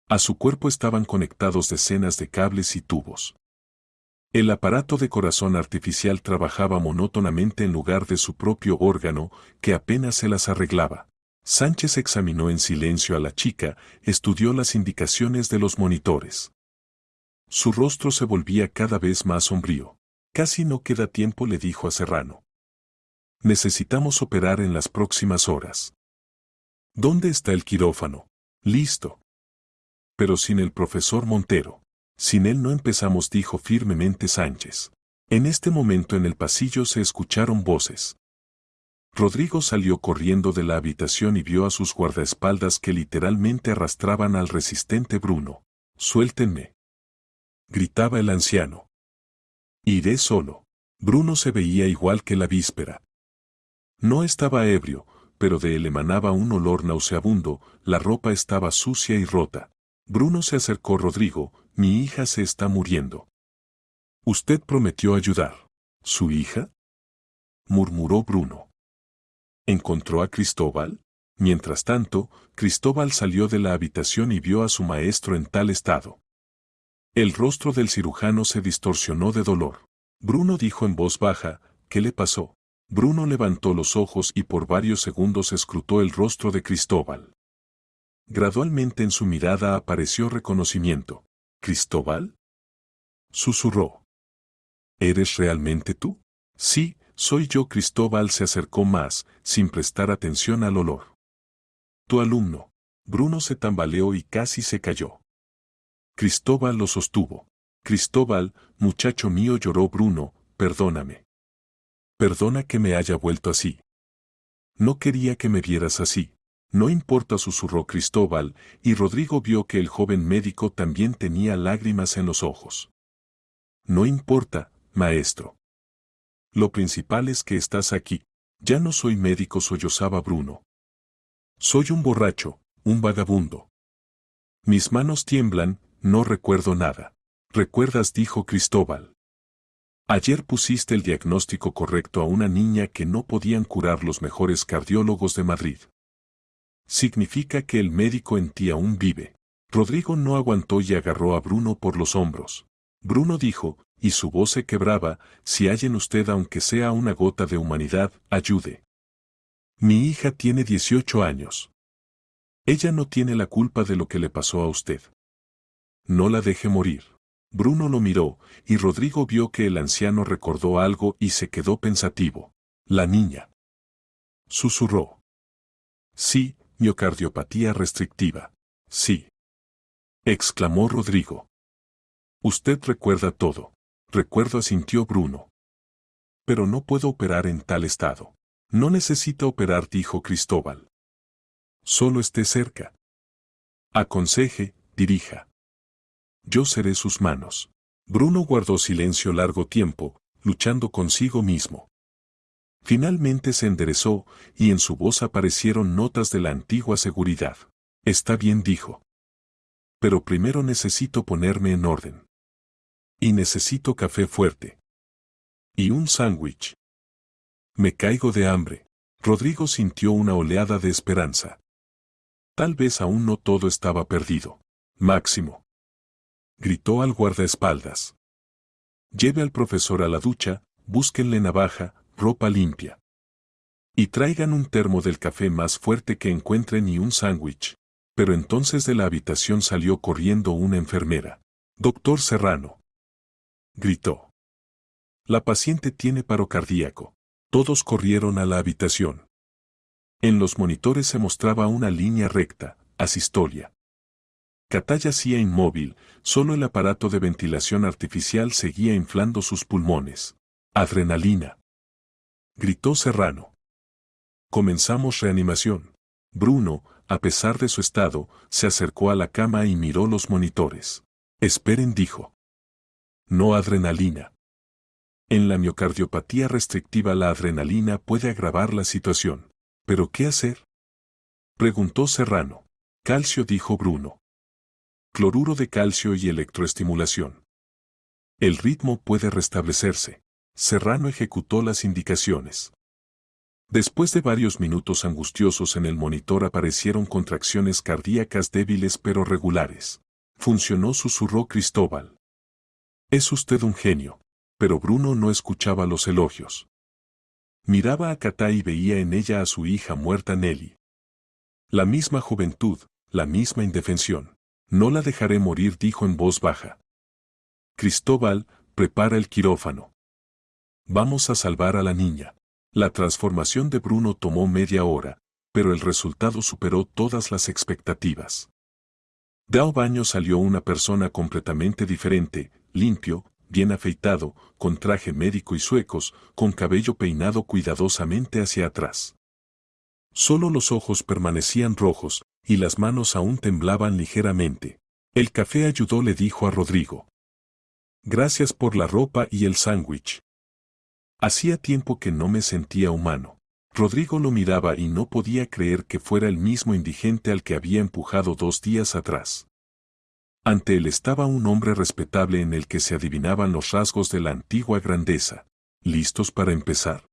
A su cuerpo estaban conectados decenas de cables y tubos. El aparato de corazón artificial trabajaba monótonamente en lugar de su propio órgano, que apenas se las arreglaba. Sánchez examinó en silencio a la chica, estudió las indicaciones de los monitores. Su rostro se volvía cada vez más sombrío. Casi no queda tiempo, le dijo a Serrano. Necesitamos operar en las próximas horas. ¿Dónde está el quirófano? Listo. Pero sin el profesor Montero. Sin él no empezamos, dijo firmemente Sánchez. En este momento en el pasillo se escucharon voces. Rodrigo salió corriendo de la habitación y vio a sus guardaespaldas que literalmente arrastraban al resistente Bruno. Suéltenme. Gritaba el anciano. Iré solo. Bruno se veía igual que la víspera. No estaba ebrio, pero de él emanaba un olor nauseabundo, la ropa estaba sucia y rota. Bruno se acercó. Rodrigo, mi hija se está muriendo. Usted prometió ayudar. ¿Su hija? Murmuró Bruno. ¿Encontró a Cristóbal? Mientras tanto, Cristóbal salió de la habitación y vio a su maestro en tal estado. El rostro del cirujano se distorsionó de dolor. Bruno dijo en voz baja, ¿qué le pasó? Bruno levantó los ojos y por varios segundos escrutó el rostro de Cristóbal. Gradualmente en su mirada apareció reconocimiento. ¿Cristóbal? Susurró. ¿Eres realmente tú? Sí, soy yo. Cristóbal se acercó más, sin prestar atención al olor. Tu alumno. Bruno se tambaleó y casi se cayó. Cristóbal lo sostuvo. Cristóbal, muchacho mío, lloró Bruno, perdóname. Perdona que me haya vuelto así. No quería que me vieras así. No importa, susurró Cristóbal, y Rodrigo vio que el joven médico también tenía lágrimas en los ojos. No importa, maestro. Lo principal es que estás aquí. Ya no soy médico, sollozaba Bruno. Soy un borracho, un vagabundo. Mis manos tiemblan, no recuerdo nada. ¿Recuerdas?, dijo Cristóbal. Ayer pusiste el diagnóstico correcto a una niña que no podían curar los mejores cardiólogos de Madrid. Significa que el médico en ti aún vive. Rodrigo no aguantó y agarró a Bruno por los hombros. Bruno dijo, y su voz se quebraba, si hay en usted aunque sea una gota de humanidad, ayude. Mi hija tiene 18 años. Ella no tiene la culpa de lo que le pasó a usted. No la deje morir. Bruno lo miró, y Rodrigo vio que el anciano recordó algo y se quedó pensativo. La niña. Susurró. Sí, miocardiopatía restrictiva. Sí. Exclamó Rodrigo. Usted recuerda todo. Recuerdo, asintió Bruno. Pero no puedo operar en tal estado. No necesita operar, dijo Cristóbal. Solo esté cerca. Aconseje, dirija. Yo seré sus manos. Bruno guardó silencio largo tiempo, luchando consigo mismo. Finalmente se enderezó, y en su voz aparecieron notas de la antigua seguridad. Está bien, dijo. Pero primero necesito ponerme en orden. Y necesito café fuerte. Y un sándwich. Me caigo de hambre. Rodrigo sintió una oleada de esperanza. Tal vez aún no todo estaba perdido. Máximo. Gritó al guardaespaldas. Lleve al profesor a la ducha, búsquenle navaja, ropa limpia. Y traigan un termo del café más fuerte que encuentren y un sándwich. Pero entonces de la habitación salió corriendo una enfermera. Doctor Serrano. Gritó. La paciente tiene paro cardíaco. Todos corrieron a la habitación. En los monitores se mostraba una línea recta, asistolia. Katá yacía inmóvil, solo el aparato de ventilación artificial seguía inflando sus pulmones. Adrenalina. Gritó Serrano. Comenzamos reanimación. Bruno, a pesar de su estado, se acercó a la cama y miró los monitores. Esperen, dijo. No adrenalina. En la miocardiopatía restrictiva la adrenalina puede agravar la situación. ¿Pero qué hacer? Preguntó Serrano. Calcio, dijo Bruno. Cloruro de calcio y electroestimulación. El ritmo puede restablecerse. Serrano ejecutó las indicaciones. Después de varios minutos angustiosos en el monitor aparecieron contracciones cardíacas débiles pero regulares. Funcionó, susurró Cristóbal. Es usted un genio. Pero Bruno no escuchaba los elogios. Miraba a Katá y veía en ella a su hija muerta Nelly. La misma juventud, la misma indefensión. No la dejaré morir, dijo en voz baja. Cristóbal, prepara el quirófano. Vamos a salvar a la niña. La transformación de Bruno tomó media hora, pero el resultado superó todas las expectativas. Dao Baño salió una persona completamente diferente, limpio, bien afeitado, con traje médico y zuecos, con cabello peinado cuidadosamente hacia atrás. Solo los ojos permanecían rojos, y las manos aún temblaban ligeramente. El café ayudó, le dijo a Rodrigo. Gracias por la ropa y el sándwich. Hacía tiempo que no me sentía humano. Rodrigo lo miraba y no podía creer que fuera el mismo indigente al que había empujado 2 días atrás. Ante él estaba un hombre respetable en el que se adivinaban los rasgos de la antigua grandeza. ¿Listos para empezar?,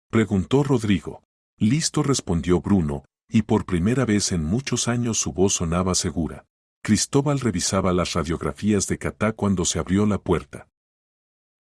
preguntó Rodrigo. Listo, respondió Bruno, y por primera vez en muchos años su voz sonaba segura. Cristóbal revisaba las radiografías de Katá cuando se abrió la puerta.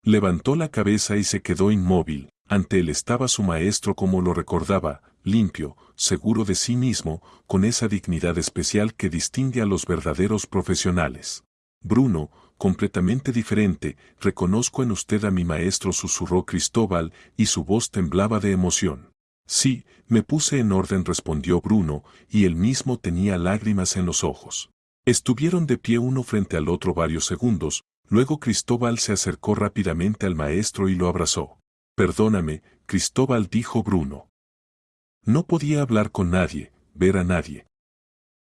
Levantó la cabeza y se quedó inmóvil. Ante él estaba su maestro como lo recordaba, limpio, seguro de sí mismo, con esa dignidad especial que distingue a los verdaderos profesionales. Bruno, completamente diferente, reconozco en usted a mi maestro, susurró Cristóbal, y su voz temblaba de emoción. Sí, me puse en orden, respondió Bruno, y él mismo tenía lágrimas en los ojos. Estuvieron de pie uno frente al otro varios segundos, luego Cristóbal se acercó rápidamente al maestro y lo abrazó. Perdóname, Cristóbal, dijo Bruno. No podía hablar con nadie, ver a nadie.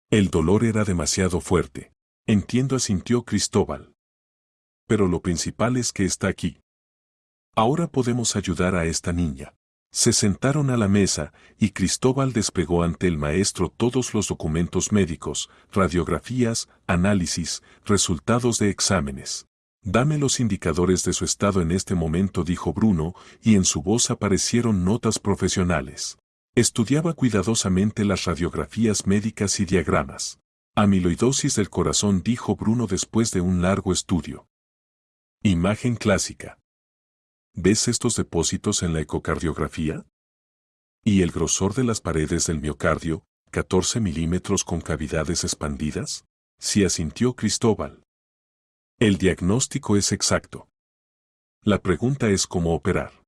El dolor era demasiado fuerte. Entiendo, asintió Cristóbal. Pero lo principal es que está aquí. Ahora podemos ayudar a esta niña. Se sentaron a la mesa, y Cristóbal desplegó ante el maestro todos los documentos médicos, radiografías, análisis, resultados de exámenes. Dame los indicadores de su estado en este momento, dijo Bruno, y en su voz aparecieron notas profesionales. Estudiaba cuidadosamente las radiografías médicas y diagramas. Amiloidosis del corazón, dijo Bruno después de un largo estudio. Imagen clásica. ¿Ves estos depósitos en la ecocardiografía? ¿Y el grosor de las paredes del miocardio, 14 milímetros con cavidades expandidas? Sí, asintió Cristóbal. El diagnóstico es exacto. La pregunta es cómo operar.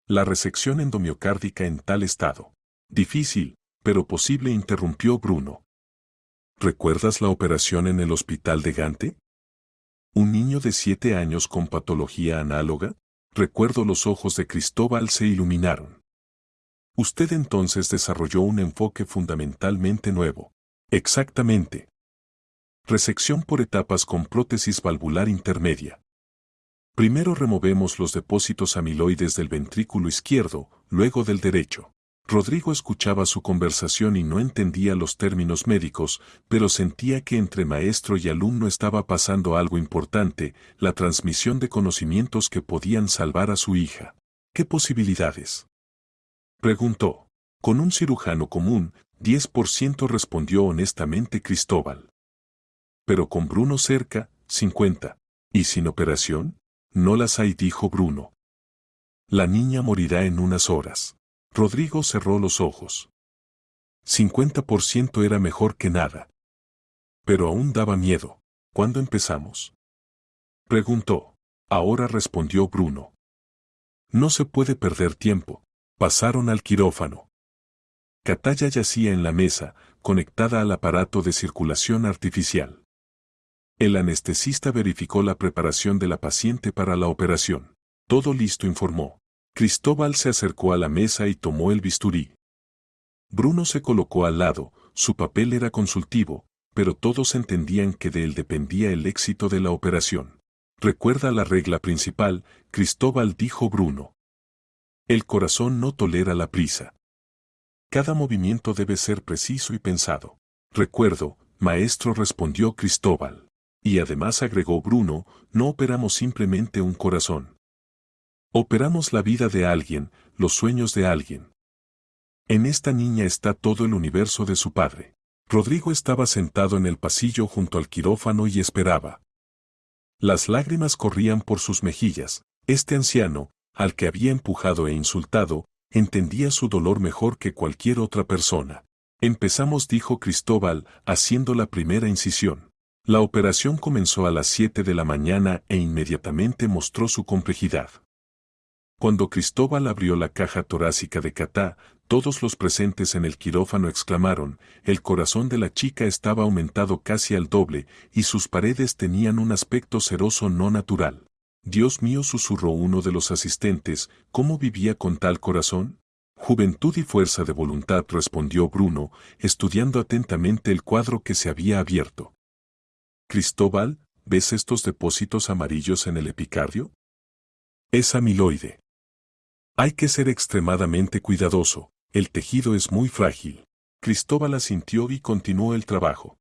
La resección endomiocárdica en tal estado. Difícil, pero posible, interrumpió Bruno. ¿Recuerdas la operación en el hospital de Gante? ¿Un niño de 7 años con patología análoga? Recuerdo los ojos de Cristóbal se iluminaron. Usted entonces desarrolló un enfoque fundamentalmente nuevo. Exactamente. Resección por etapas con prótesis valvular intermedia. Primero removemos los depósitos amiloides del ventrículo izquierdo, luego del derecho. Rodrigo escuchaba su conversación y no entendía los términos médicos, pero sentía que entre maestro y alumno estaba pasando algo importante, la transmisión de conocimientos que podían salvar a su hija. ¿Qué posibilidades?, preguntó. Con un cirujano común, 10%, respondió honestamente Cristóbal. Pero con Bruno cerca, 50%. ¿Y sin operación? No las hay, dijo Bruno. La niña morirá en unas horas. Rodrigo cerró los ojos. 50% era mejor que nada. Pero aún daba miedo. ¿Cuándo empezamos?, preguntó. Ahora, respondió Bruno. No se puede perder tiempo. Pasaron al quirófano. Kataya yacía en la mesa, conectada al aparato de circulación artificial. El anestesista verificó la preparación de la paciente para la operación. Todo listo, informó. Cristóbal se acercó a la mesa y tomó el bisturí. Bruno se colocó al lado, su papel era consultivo, pero todos entendían que de él dependía el éxito de la operación. Recuerda la regla principal, Cristóbal, dijo Bruno. El corazón no tolera la prisa. Cada movimiento debe ser preciso y pensado. Recuerdo, maestro, respondió Cristóbal. Y además, agregó Bruno, no operamos simplemente un corazón. Operamos la vida de alguien, los sueños de alguien. En esta niña está todo el universo de su padre. Rodrigo estaba sentado en el pasillo junto al quirófano y esperaba. Las lágrimas corrían por sus mejillas. Este anciano, al que había empujado e insultado, entendía su dolor mejor que cualquier otra persona. Empezamos, dijo Cristóbal, haciendo la primera incisión. La operación comenzó a las 7 de la mañana e inmediatamente mostró su complejidad. Cuando Cristóbal abrió la caja torácica de Katá, todos los presentes en el quirófano exclamaron: el corazón de la chica estaba aumentado casi al doble, y sus paredes tenían un aspecto seroso no natural. Dios mío, susurró uno de los asistentes, ¿cómo vivía con tal corazón? Juventud y fuerza de voluntad, respondió Bruno, estudiando atentamente el cuadro que se había abierto. Cristóbal, ¿ves estos depósitos amarillos en el epicardio? Es amiloide. Hay que ser extremadamente cuidadoso, el tejido es muy frágil. Cristóbal asintió y continuó el trabajo.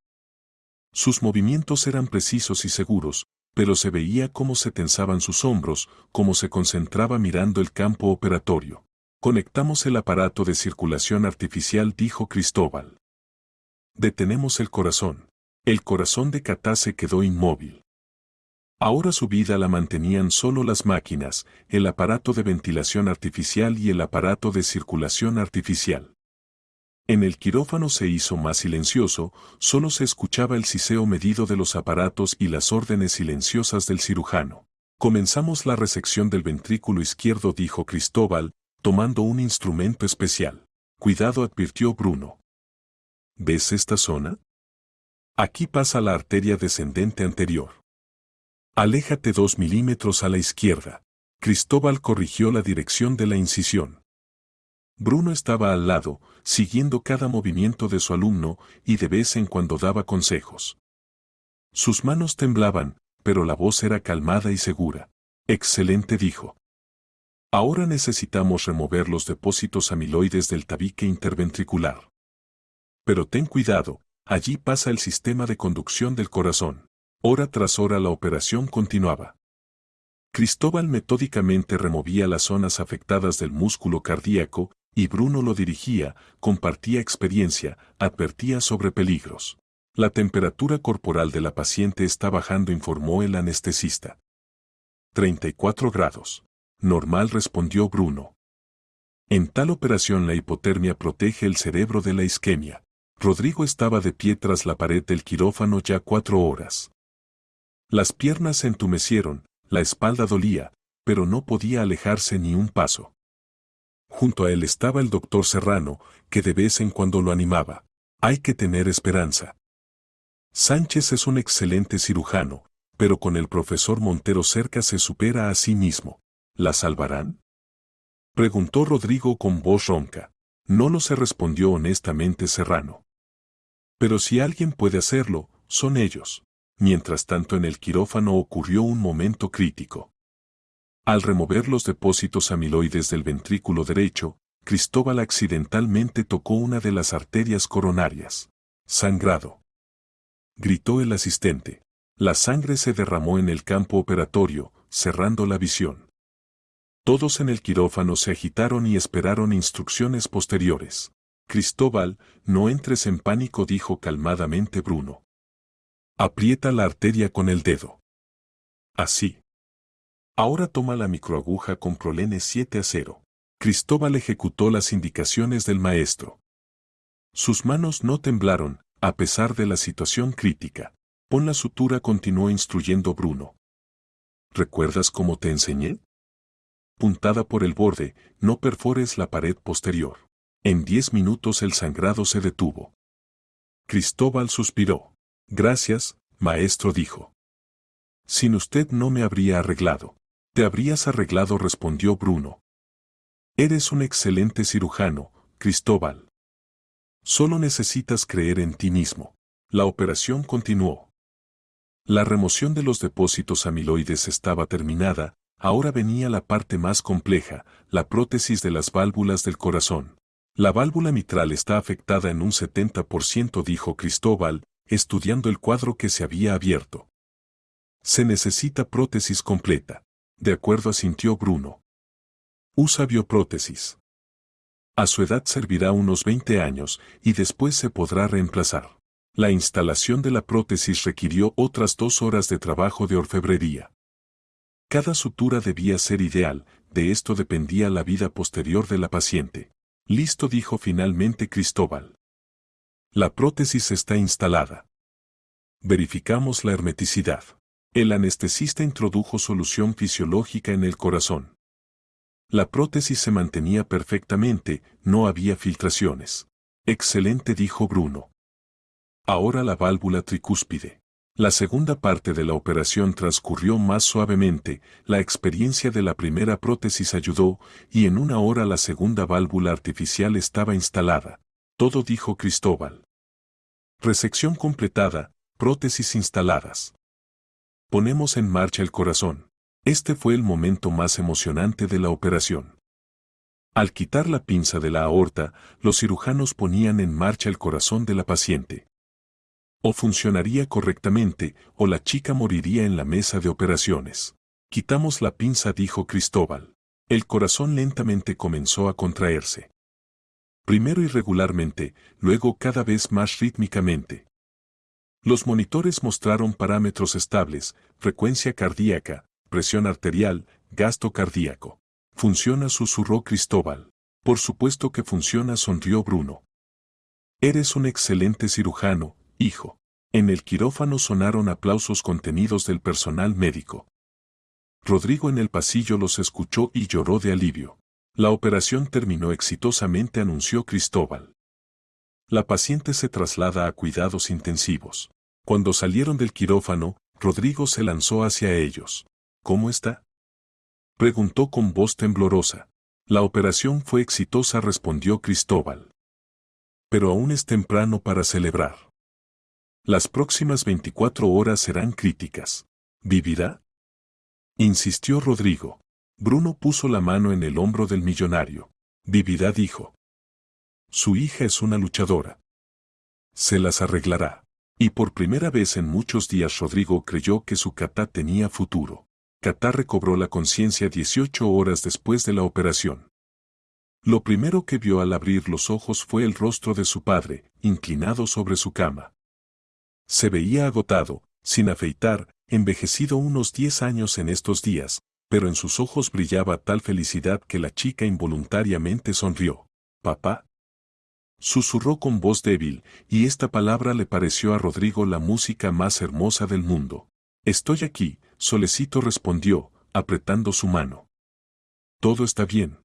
Sus movimientos eran precisos y seguros, pero se veía cómo se tensaban sus hombros, cómo se concentraba mirando el campo operatorio. Conectamos el aparato de circulación artificial, dijo Cristóbal. Detenemos el corazón. El corazón de Katá se quedó inmóvil. Ahora su vida la mantenían solo las máquinas, el aparato de ventilación artificial y el aparato de circulación artificial. En el quirófano se hizo más silencioso, solo se escuchaba el siseo medido de los aparatos y las órdenes silenciosas del cirujano. Comenzamos la resección del ventrículo izquierdo, dijo Cristóbal, tomando un instrumento especial. Cuidado, advirtió Bruno. ¿Ves esta zona? Aquí pasa la arteria descendente anterior. Aléjate 2 milímetros a la izquierda. Cristóbal corrigió la dirección de la incisión. Bruno estaba al lado, siguiendo cada movimiento de su alumno, y de vez en cuando daba consejos. Sus manos temblaban, pero la voz era calmada y segura. Excelente, dijo. Ahora necesitamos remover los depósitos amiloides del tabique interventricular. Pero ten cuidado, allí pasa el sistema de conducción del corazón. Hora tras hora la operación continuaba. Cristóbal metódicamente removía las zonas afectadas del músculo cardíaco, y Bruno lo dirigía, compartía experiencia, advertía sobre peligros. La temperatura corporal de la paciente está bajando, informó el anestesista. 34 grados. Normal, respondió Bruno. En tal operación la hipotermia protege el cerebro de la isquemia. Rodrigo estaba de pie tras la pared del quirófano ya 4 horas. Las piernas se entumecieron, la espalda dolía, pero no podía alejarse ni un paso. Junto a él estaba el doctor Serrano, que de vez en cuando lo animaba. Hay que tener esperanza. Sánchez es un excelente cirujano, pero con el profesor Montero cerca se supera a sí mismo. ¿La salvarán? Preguntó Rodrigo con voz ronca. No lo se respondió honestamente Serrano. Pero si alguien puede hacerlo, son ellos. Mientras tanto en el quirófano ocurrió un momento crítico. Al remover los depósitos amiloides del ventrículo derecho, Cristóbal accidentalmente tocó una de las arterias coronarias. Sangrado. Gritó el asistente. La sangre se derramó en el campo operatorio, cerrando la visión. Todos en el quirófano se agitaron y esperaron instrucciones posteriores. Cristóbal, no entres en pánico, dijo calmadamente Bruno. Aprieta la arteria con el dedo. Así. Ahora toma la microaguja con prolene 7-0. Cristóbal ejecutó las indicaciones del maestro. Sus manos no temblaron, a pesar de la situación crítica. Pon la sutura, continuó instruyendo Bruno. ¿Recuerdas cómo te enseñé? Puntada por el borde, no perfores la pared posterior. En 10 minutos el sangrado se detuvo. Cristóbal suspiró. Gracias, maestro, dijo. Sin usted no me habría arreglado. Te habrías arreglado, respondió Bruno. Eres un excelente cirujano, Cristóbal. Solo necesitas creer en ti mismo. La operación continuó. La remoción de los depósitos amiloides estaba terminada, ahora venía la parte más compleja, la prótesis de las válvulas del corazón. La válvula mitral está afectada en un 70%, dijo Cristóbal, estudiando el cuadro que se había abierto. Se necesita prótesis completa. De acuerdo, asintió Bruno. Usa bioprótesis. A su edad servirá unos 20 años y después se podrá reemplazar. La instalación de la prótesis requirió otras 2 horas de trabajo de orfebrería. Cada sutura debía ser ideal, de esto dependía la vida posterior de la paciente. Listo, dijo finalmente Cristóbal. La prótesis está instalada. Verificamos la hermeticidad. El anestesista introdujo solución fisiológica en el corazón. La prótesis se mantenía perfectamente, no había filtraciones. Excelente, dijo Bruno. Ahora la válvula tricúspide. La segunda parte de la operación transcurrió más suavemente, la experiencia de la primera prótesis ayudó, y en 1 hora la segunda válvula artificial estaba instalada. Todo, dijo Cristóbal. Resección completada, prótesis instaladas. Ponemos en marcha el corazón. Este fue el momento más emocionante de la operación. Al quitar la pinza de la aorta, los cirujanos ponían en marcha el corazón de la paciente. O funcionaría correctamente, o la chica moriría en la mesa de operaciones. Quitamos la pinza, dijo Cristóbal. El corazón lentamente comenzó a contraerse. Primero irregularmente, luego cada vez más rítmicamente. Los monitores mostraron parámetros estables, frecuencia cardíaca, presión arterial, gasto cardíaco. Funciona, susurró Cristóbal. Por supuesto que funciona, sonrió Bruno. Eres un excelente cirujano, hijo. En el quirófano sonaron aplausos contenidos del personal médico. Rodrigo en el pasillo los escuchó y lloró de alivio. La operación terminó exitosamente, anunció Cristóbal. La paciente se traslada a cuidados intensivos. Cuando salieron del quirófano, Rodrigo se lanzó hacia ellos. ¿Cómo está?, preguntó con voz temblorosa. La operación fue exitosa, respondió Cristóbal. Pero aún es temprano para celebrar. Las próximas 24 horas serán críticas. ¿Vivirá?, insistió Rodrigo. Bruno puso la mano en el hombro del millonario. Vivirá, dijo. Su hija es una luchadora. Se las arreglará. Y por primera vez en muchos días Rodrigo creyó que su Catá tenía futuro. Catá recobró la conciencia 18 horas después de la operación. Lo primero que vio al abrir los ojos fue el rostro de su padre, inclinado sobre su cama. Se veía agotado, sin afeitar, envejecido unos 10 años en estos días, pero en sus ojos brillaba tal felicidad que la chica involuntariamente sonrió. «Papá», susurró con voz débil, y esta palabra le pareció a Rodrigo la música más hermosa del mundo. «Estoy aquí», Solecito respondió, apretando su mano. «Todo está bien.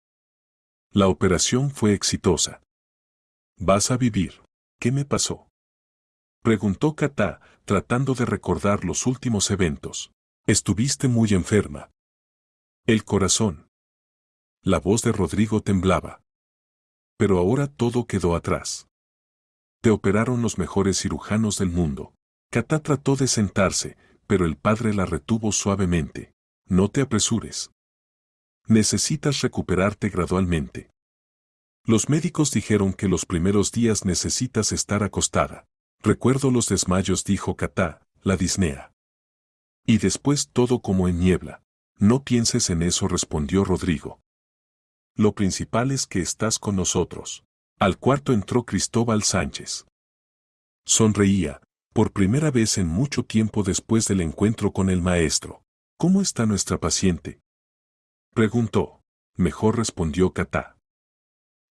La operación fue exitosa. Vas a vivir». «¿Qué me pasó?», preguntó Catá, tratando de recordar los últimos eventos. «Estuviste muy enferma». El corazón. La voz de Rodrigo temblaba. Pero ahora todo quedó atrás. Te operaron los mejores cirujanos del mundo. Katá trató de sentarse, pero el padre la retuvo suavemente. No te apresures. Necesitas recuperarte gradualmente. Los médicos dijeron que los primeros días necesitas estar acostada. Recuerdo los desmayos, dijo Katá, la disnea. Y después todo como en niebla. No pienses en eso, respondió Rodrigo. Lo principal es que estás con nosotros. Al cuarto entró Cristóbal Sánchez. Sonreía, por primera vez en mucho tiempo después del encuentro con el maestro. ¿Cómo está nuestra paciente?, preguntó. Mejor, respondió Katá.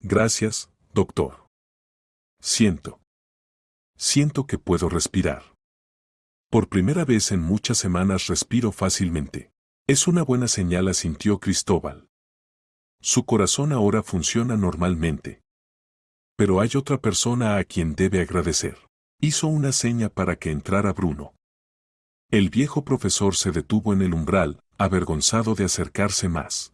Gracias, doctor. Siento que puedo respirar. Por primera vez en muchas semanas respiro fácilmente. Es una buena señal, asintió Cristóbal. Su corazón ahora funciona normalmente. Pero hay otra persona a quien debe agradecer. Hizo una seña para que entrara Bruno. El viejo profesor se detuvo en el umbral, avergonzado de acercarse más.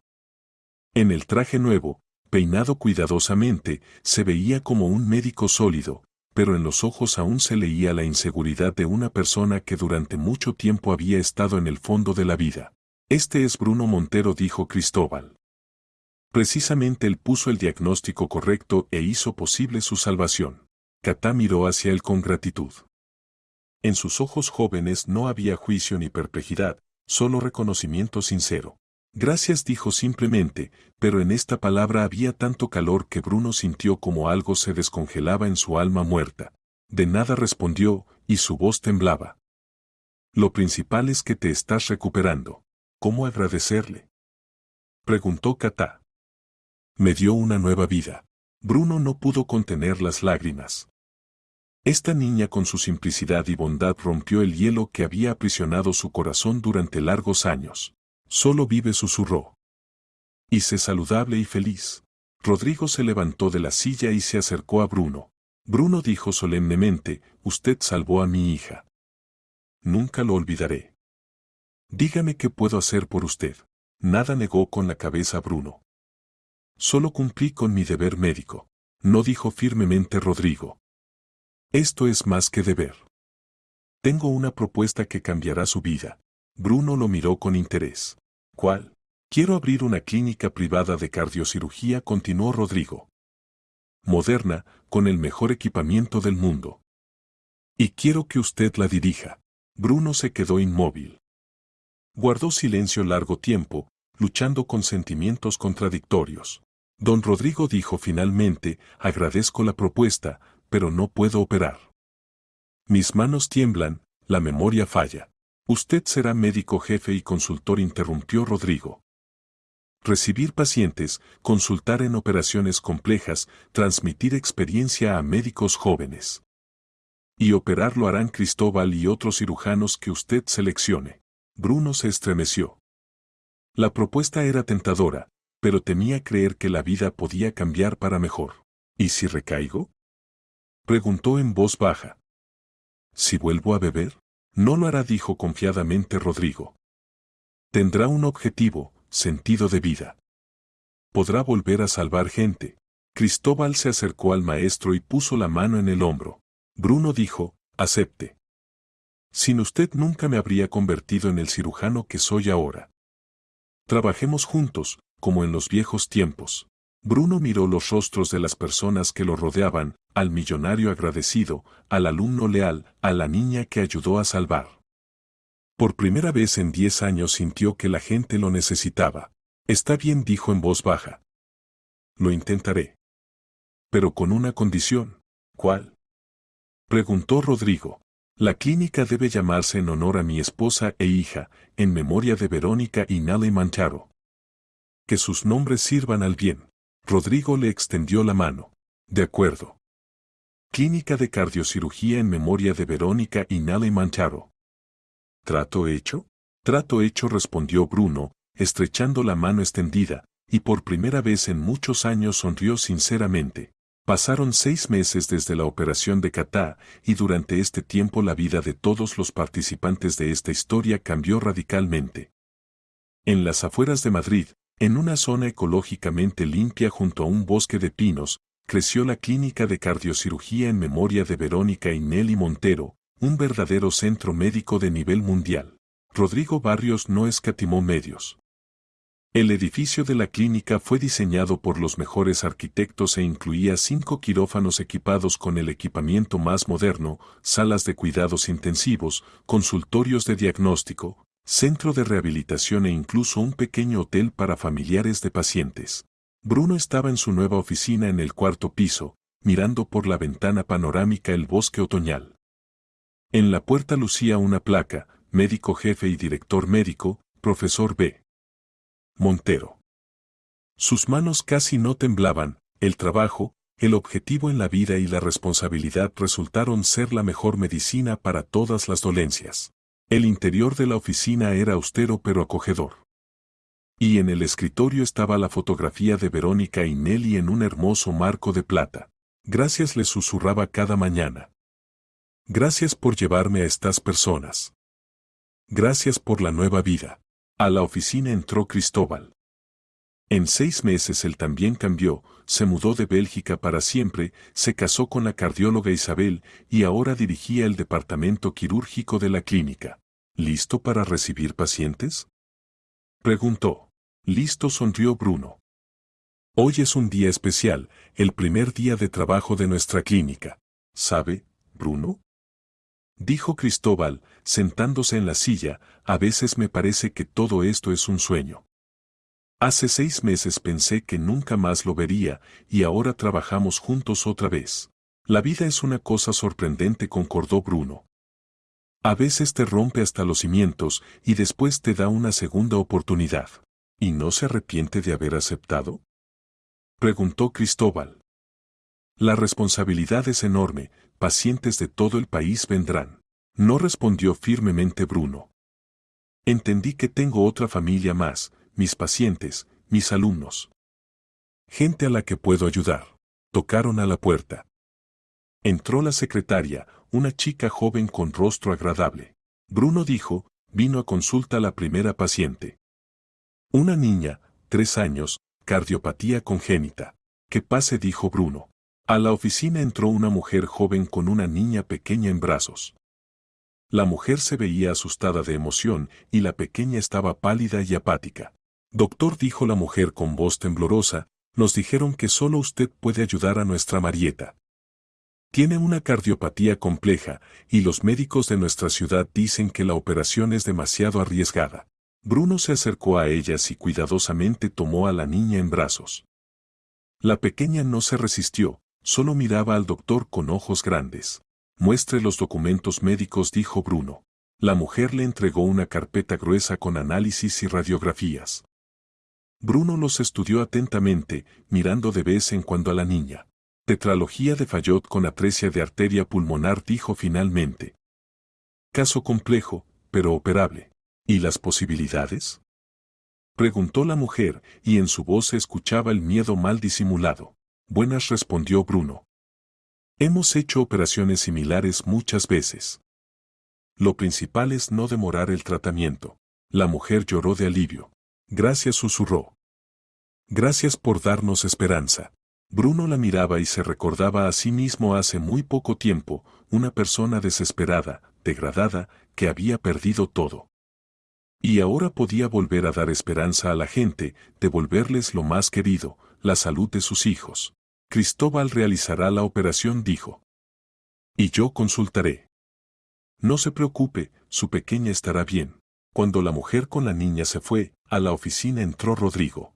En el traje nuevo, peinado cuidadosamente, se veía como un médico sólido, pero en los ojos aún se leía la inseguridad de una persona que durante mucho tiempo había estado en el fondo de la vida. Este es Bruno Montero, dijo Cristóbal. Precisamente él puso el diagnóstico correcto e hizo posible su salvación. Katá miró hacia él con gratitud. En sus ojos jóvenes no había juicio ni perplejidad, solo reconocimiento sincero. Gracias, dijo simplemente, pero en esta palabra había tanto calor que Bruno sintió como algo se descongelaba en su alma muerta. De nada, respondió, y su voz temblaba. Lo principal es que te estás recuperando. ¿Cómo agradecerle?, preguntó Katá. Me dio una nueva vida. Bruno no pudo contener las lágrimas. Esta niña con su simplicidad y bondad rompió el hielo que había aprisionado su corazón durante largos años. Solo vive, susurró. Y sé saludable y feliz. Rodrigo se levantó de la silla y se acercó a Bruno. Bruno dijo solemnemente, usted salvó a mi hija. Nunca lo olvidaré. Dígame qué puedo hacer por usted. Nada, negó con la cabeza Bruno. Solo cumplí con mi deber médico. No, dijo firmemente Rodrigo. Esto es más que deber. Tengo una propuesta que cambiará su vida. Bruno lo miró con interés. ¿Cuál? Quiero abrir una clínica privada de cardiocirugía, continuó Rodrigo. Moderna, con el mejor equipamiento del mundo. Y quiero que usted la dirija. Bruno se quedó inmóvil. Guardó silencio largo tiempo, luchando con sentimientos contradictorios. Don Rodrigo dijo finalmente, agradezco la propuesta, pero no puedo operar. Mis manos tiemblan, la memoria falla. Usted será médico jefe y consultor, interrumpió Rodrigo. Recibir pacientes, consultar en operaciones complejas, transmitir experiencia a médicos jóvenes. Y operar lo harán Cristóbal y otros cirujanos que usted seleccione. Bruno se estremeció. La propuesta era tentadora, pero temía creer que la vida podía cambiar para mejor. ¿Y si recaigo?, preguntó en voz baja. ¿Si vuelvo a beber? No lo hará, dijo confiadamente Rodrigo. Tendrá un objetivo, sentido de vida. Podrá volver a salvar gente. Cristóbal se acercó al maestro y puso la mano en el hombro. Bruno dijo, acepte. Sin usted nunca me habría convertido en el cirujano que soy ahora. Trabajemos juntos, como en los viejos tiempos. Bruno miró los rostros de las personas que lo rodeaban, al millonario agradecido, al alumno leal, a la niña que ayudó a salvar. Por primera vez en 10 años sintió que la gente lo necesitaba. Está bien, dijo en voz baja. Lo intentaré. Pero con una condición. ¿Cuál?, preguntó Rodrigo. La clínica debe llamarse en honor a mi esposa e hija, en memoria de Verónica y Nale Mancharo. Que sus nombres sirvan al bien. Rodrigo le extendió la mano. De acuerdo. Clínica de cardiocirugía en memoria de Verónica y Nale Mancharo. ¿Trato hecho? Trato hecho, respondió Bruno, estrechando la mano extendida, y por primera vez en muchos años sonrió sinceramente. Pasaron 6 meses desde la operación de Katá, y durante este tiempo la vida de todos los participantes de esta historia cambió radicalmente. En las afueras de Madrid, en una zona ecológicamente limpia junto a un bosque de pinos, creció la Clínica de Cardiocirugía en memoria de Verónica y Nelly Montero, un verdadero centro médico de nivel mundial. Rodrigo Barrios no escatimó medios. El edificio de la clínica fue diseñado por los mejores arquitectos e incluía 5 quirófanos equipados con el equipamiento más moderno, salas de cuidados intensivos, consultorios de diagnóstico, centro de rehabilitación e incluso un pequeño hotel para familiares de pacientes. Bruno estaba en su nueva oficina en el 4.º piso, mirando por la ventana panorámica el bosque otoñal. En la puerta lucía una placa, médico jefe y director médico, profesor B. Montero. Sus manos casi no temblaban, el trabajo, el objetivo en la vida y la responsabilidad resultaron ser la mejor medicina para todas las dolencias. El interior de la oficina era austero pero acogedor. Y en el escritorio estaba la fotografía de Verónica y Nelly en un hermoso marco de plata. Gracias, le susurraba cada mañana. Gracias por llevarme a estas personas. Gracias por la nueva vida. A la oficina entró Cristóbal. En 6 meses él también cambió, se mudó de Bélgica para siempre, se casó con la cardióloga Isabel y ahora dirigía el departamento quirúrgico de la clínica. ¿Listo para recibir pacientes?, preguntó. Listo, sonrió Bruno. Hoy es un día especial, el primer día de trabajo de nuestra clínica. ¿Sabe, Bruno?, dijo Cristóbal, sentándose en la silla, a veces me parece que todo esto es un sueño. Hace 6 meses pensé que nunca más lo vería, y ahora trabajamos juntos otra vez. La vida es una cosa sorprendente, concordó Bruno. A veces te rompe hasta los cimientos, y después te da una segunda oportunidad. ¿Y no se arrepiente de haber aceptado?, preguntó Cristóbal. La responsabilidad es enorme, pacientes de todo el país vendrán. No, respondió firmemente Bruno. Entendí que tengo otra familia más, mis pacientes, mis alumnos. Gente a la que puedo ayudar. Tocaron a la puerta. Entró la secretaria, una chica joven con rostro agradable. Bruno dijo, vino a consulta la primera paciente. Una niña, 3 años, cardiopatía congénita. Que pase, dijo Bruno. A la oficina entró una mujer joven con una niña pequeña en brazos. La mujer se veía asustada de emoción y la pequeña estaba pálida y apática. Doctor, dijo la mujer con voz temblorosa, nos dijeron que solo usted puede ayudar a nuestra Marieta. Tiene una cardiopatía compleja y los médicos de nuestra ciudad dicen que la operación es demasiado arriesgada. Bruno se acercó a ellas y cuidadosamente tomó a la niña en brazos. La pequeña no se resistió, solo miraba al doctor con ojos grandes. Muestre los documentos médicos, dijo Bruno. La mujer le entregó una carpeta gruesa con análisis y radiografías. Bruno los estudió atentamente, mirando de vez en cuando a la niña. Tetralogía de Fallot con atresia de arteria pulmonar, dijo finalmente. Caso complejo, pero operable. ¿Y las posibilidades?, preguntó la mujer, y en su voz se escuchaba el miedo mal disimulado. Buenas, respondió Bruno. Hemos hecho operaciones similares muchas veces. Lo principal es no demorar el tratamiento. La mujer lloró de alivio. Gracias, susurró. Gracias por darnos esperanza. Bruno la miraba y se recordaba a sí mismo hace muy poco tiempo, una persona desesperada, degradada, que había perdido todo. Y ahora podía volver a dar esperanza a la gente, devolverles lo más querido, la salud de sus hijos. Cristóbal realizará la operación, dijo. Y yo consultaré. No se preocupe, su pequeña estará bien. Cuando la mujer con la niña se fue, a la oficina entró Rodrigo.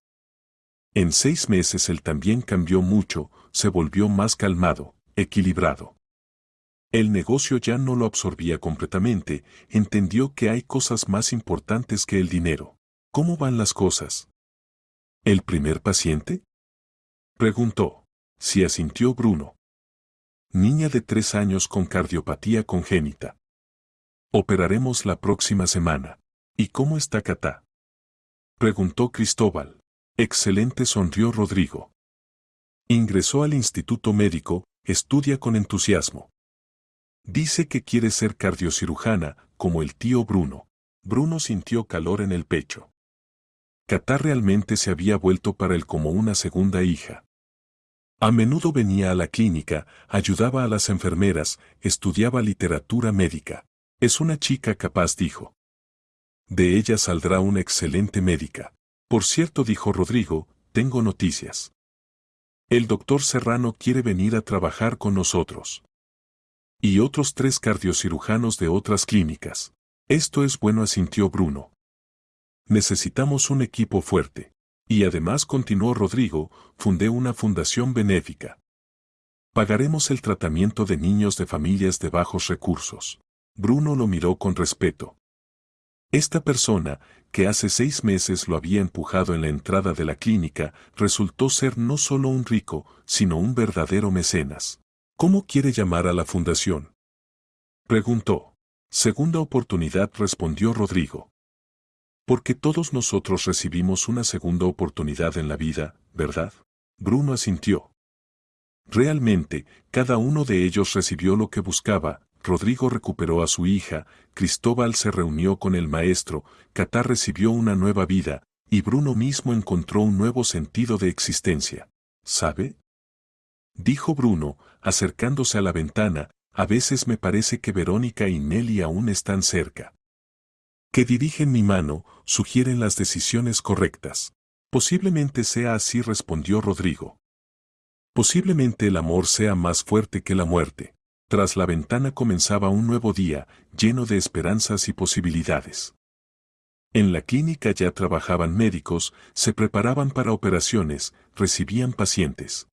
En 6 meses él también cambió mucho, se volvió más calmado, equilibrado. El negocio ya no lo absorbía completamente, entendió que hay cosas más importantes que el dinero. ¿Cómo van las cosas? ¿El primer paciente?, preguntó. Sí, asintió Bruno. Niña de 3 años con cardiopatía congénita. Operaremos la próxima semana. ¿Y cómo está Cata?, preguntó Cristóbal. Excelente, sonrió Rodrigo. Ingresó al instituto médico, estudia con entusiasmo. Dice que quiere ser cardiocirujana, como el tío Bruno. Bruno sintió calor en el pecho. Cata realmente se había vuelto para él como una segunda hija. A menudo venía a la clínica, ayudaba a las enfermeras, estudiaba literatura médica. Es una chica capaz, dijo. De ella saldrá una excelente médica. Por cierto, dijo Rodrigo, tengo noticias. El doctor Serrano quiere venir a trabajar con nosotros. Y otros 3 cardiocirujanos de otras clínicas. Esto es bueno, asintió Bruno. Necesitamos un equipo fuerte. Y además, continuó Rodrigo, fundé una fundación benéfica. Pagaremos el tratamiento de niños de familias de bajos recursos. Bruno lo miró con respeto. Esta persona, que hace 6 meses lo había empujado en la entrada de la clínica, resultó ser no solo un rico, sino un verdadero mecenas. ¿Cómo quiere llamar a la fundación?, preguntó. Segunda oportunidad, respondió Rodrigo. Porque todos nosotros recibimos una segunda oportunidad en la vida, ¿verdad? Bruno asintió. Realmente, cada uno de ellos recibió lo que buscaba. Rodrigo recuperó a su hija, Cristóbal se reunió con el maestro, Cata recibió una nueva vida, y Bruno mismo encontró un nuevo sentido de existencia. ¿Sabe?, dijo Bruno, acercándose a la ventana, a veces me parece que Verónica y Nelly aún están cerca. Que dirigen mi mano, sugieren las decisiones correctas. Posiblemente sea así, respondió Rodrigo. Posiblemente el amor sea más fuerte que la muerte. Tras la ventana comenzaba un nuevo día, lleno de esperanzas y posibilidades. En la clínica ya trabajaban médicos, se preparaban para operaciones, recibían pacientes.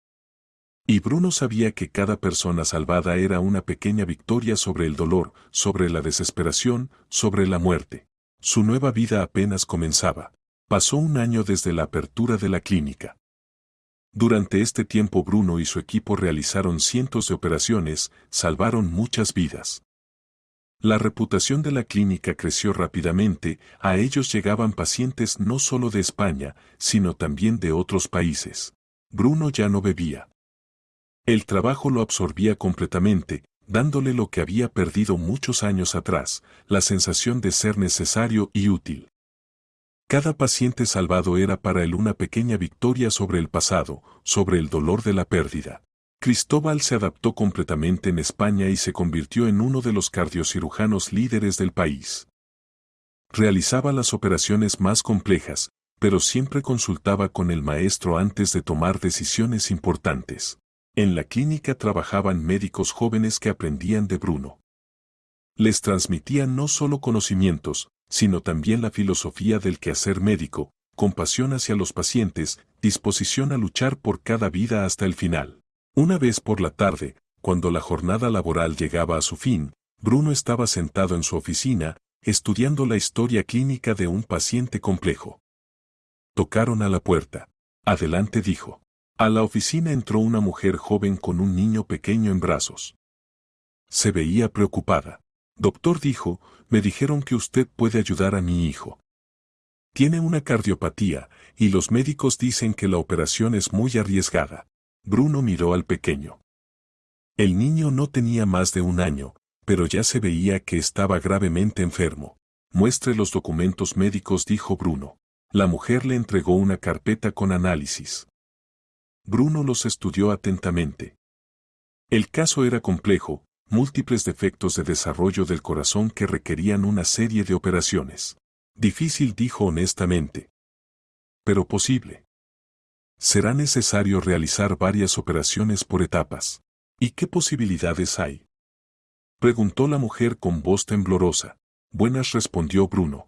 Y Bruno sabía que cada persona salvada era una pequeña victoria sobre el dolor, sobre la desesperación, sobre la muerte. Su nueva vida apenas comenzaba. Pasó un año desde la apertura de la clínica. Durante este tiempo Bruno y su equipo realizaron cientos de operaciones, salvaron muchas vidas. La reputación de la clínica creció rápidamente, a ellos llegaban pacientes no solo de España, sino también de otros países. Bruno ya no bebía. El trabajo lo absorbía completamente, dándole lo que había perdido muchos años atrás, la sensación de ser necesario y útil. Cada paciente salvado era para él una pequeña victoria sobre el pasado, sobre el dolor de la pérdida. Cristóbal se adaptó completamente en España y se convirtió en uno de los cardiocirujanos líderes del país. Realizaba las operaciones más complejas, pero siempre consultaba con el maestro antes de tomar decisiones importantes. En la clínica trabajaban médicos jóvenes que aprendían de Bruno. Les transmitían no solo conocimientos, sino también la filosofía del quehacer médico, compasión hacia los pacientes, disposición a luchar por cada vida hasta el final. Una vez por la tarde, cuando la jornada laboral llegaba a su fin, Bruno estaba sentado en su oficina, estudiando la historia clínica de un paciente complejo. Tocaron a la puerta. Adelante, dijo. A la oficina entró una mujer joven con un niño pequeño en brazos. Se veía preocupada. Doctor, dijo, me dijeron que usted puede ayudar a mi hijo. Tiene una cardiopatía, y los médicos dicen que la operación es muy arriesgada. Bruno miró al pequeño. El niño no tenía más de 1 año, pero ya se veía que estaba gravemente enfermo. Muestre los documentos médicos, dijo Bruno. La mujer le entregó una carpeta con análisis. Bruno los estudió atentamente. El caso era complejo, múltiples defectos de desarrollo del corazón que requerían una serie de operaciones. Difícil, dijo honestamente. Pero posible. Será necesario realizar varias operaciones por etapas. ¿Y qué posibilidades hay?, preguntó la mujer con voz temblorosa. Buenas, respondió Bruno.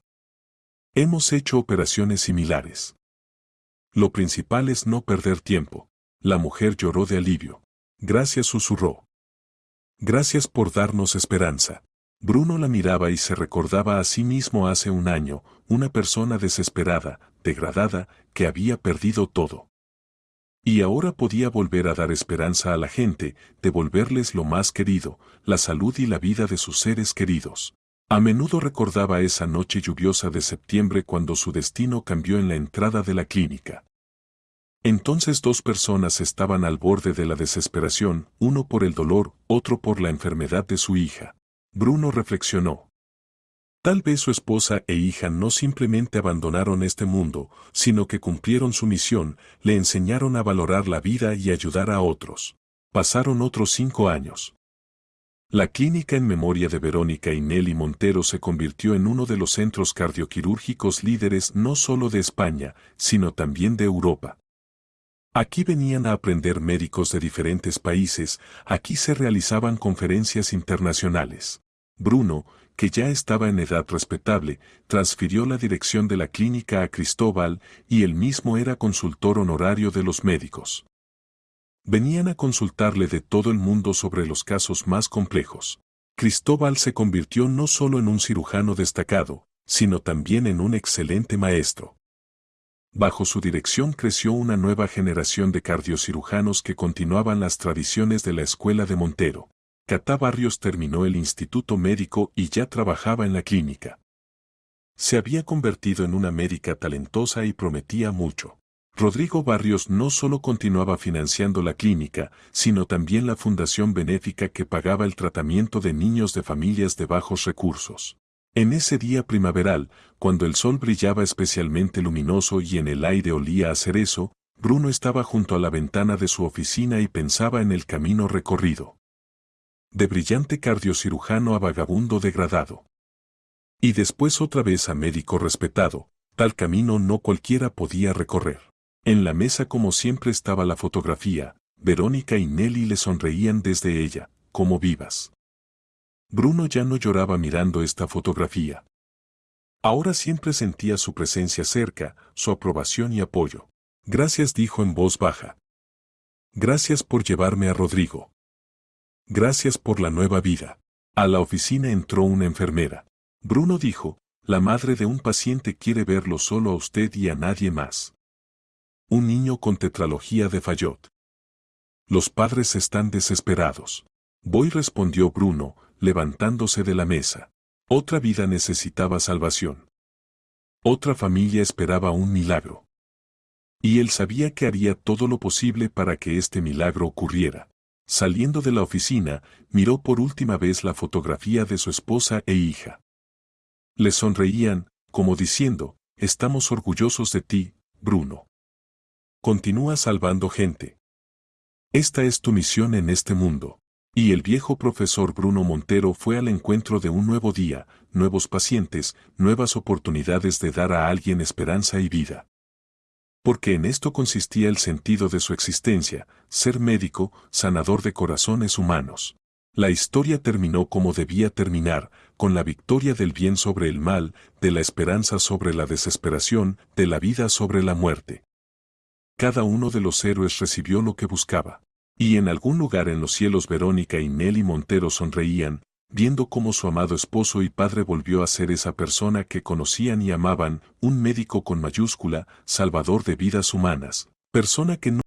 Hemos hecho operaciones similares. Lo principal es no perder tiempo. La mujer lloró de alivio. Gracias, susurró. Gracias por darnos esperanza. Bruno la miraba y se recordaba a sí mismo hace 1 año, una persona desesperada, degradada, que había perdido todo. Y ahora podía volver a dar esperanza a la gente, devolverles lo más querido, la salud y la vida de sus seres queridos. A menudo recordaba esa noche lluviosa de septiembre cuando su destino cambió en la entrada de la clínica. Entonces 2 personas estaban al borde de la desesperación, uno por el dolor, otro por la enfermedad de su hija. Bruno reflexionó. Tal vez su esposa e hija no simplemente abandonaron este mundo, sino que cumplieron su misión, le enseñaron a valorar la vida y ayudar a otros. Pasaron otros 5 años. La clínica en memoria de Verónica y Nelly Montero se convirtió en uno de los centros cardioquirúrgicos líderes no solo de España, sino también de Europa. Aquí venían a aprender médicos de diferentes países, aquí se realizaban conferencias internacionales. Bruno, que ya estaba en edad respetable, transfirió la dirección de la clínica a Cristóbal y él mismo era consultor honorario de los médicos. Venían a consultarle de todo el mundo sobre los casos más complejos. Cristóbal se convirtió no solo en un cirujano destacado, sino también en un excelente maestro. Bajo su dirección creció una nueva generación de cardiocirujanos que continuaban las tradiciones de la escuela de Montero. Catá Barrios terminó el instituto médico y ya trabajaba en la clínica. Se había convertido en una médica talentosa y prometía mucho. Rodrigo Barrios no solo continuaba financiando la clínica, sino también la fundación benéfica que pagaba el tratamiento de niños de familias de bajos recursos. En ese día primaveral, cuando el sol brillaba especialmente luminoso y en el aire olía a cerezo, Bruno estaba junto a la ventana de su oficina y pensaba en el camino recorrido. De brillante cardiocirujano a vagabundo degradado. Y después otra vez a médico respetado, tal camino no cualquiera podía recorrer. En la mesa como siempre estaba la fotografía, Verónica y Nelly le sonreían desde ella, como vivas. Bruno ya no lloraba mirando esta fotografía. Ahora siempre sentía su presencia cerca, su aprobación y apoyo. Gracias, dijo en voz baja. Gracias por llevarme a Rodrigo. Gracias por la nueva vida. A la oficina entró una enfermera. Bruno dijo, la madre de un paciente quiere verlo solo a usted y a nadie más. Un niño con tetralogía de Fallot. Los padres están desesperados. Voy, respondió Bruno, levantándose de la mesa. Otra vida necesitaba salvación. Otra familia esperaba un milagro. Y él sabía que haría todo lo posible para que este milagro ocurriera. Saliendo de la oficina, miró por última vez la fotografía de su esposa e hija. Le sonreían, como diciendo, estamos orgullosos de ti, Bruno. Continúa salvando gente. Esta es tu misión en este mundo. Y el viejo profesor Bruno Montero fue al encuentro de un nuevo día, nuevos pacientes, nuevas oportunidades de dar a alguien esperanza y vida. Porque en esto consistía el sentido de su existencia, ser médico, sanador de corazones humanos. La historia terminó como debía terminar, con la victoria del bien sobre el mal, de la esperanza sobre la desesperación, de la vida sobre la muerte. Cada uno de los héroes recibió lo que buscaba. Y en algún lugar en los cielos Verónica y Nelly Montero sonreían, viendo cómo su amado esposo y padre volvió a ser esa persona que conocían y amaban, un médico con mayúscula, salvador de vidas humanas, persona que no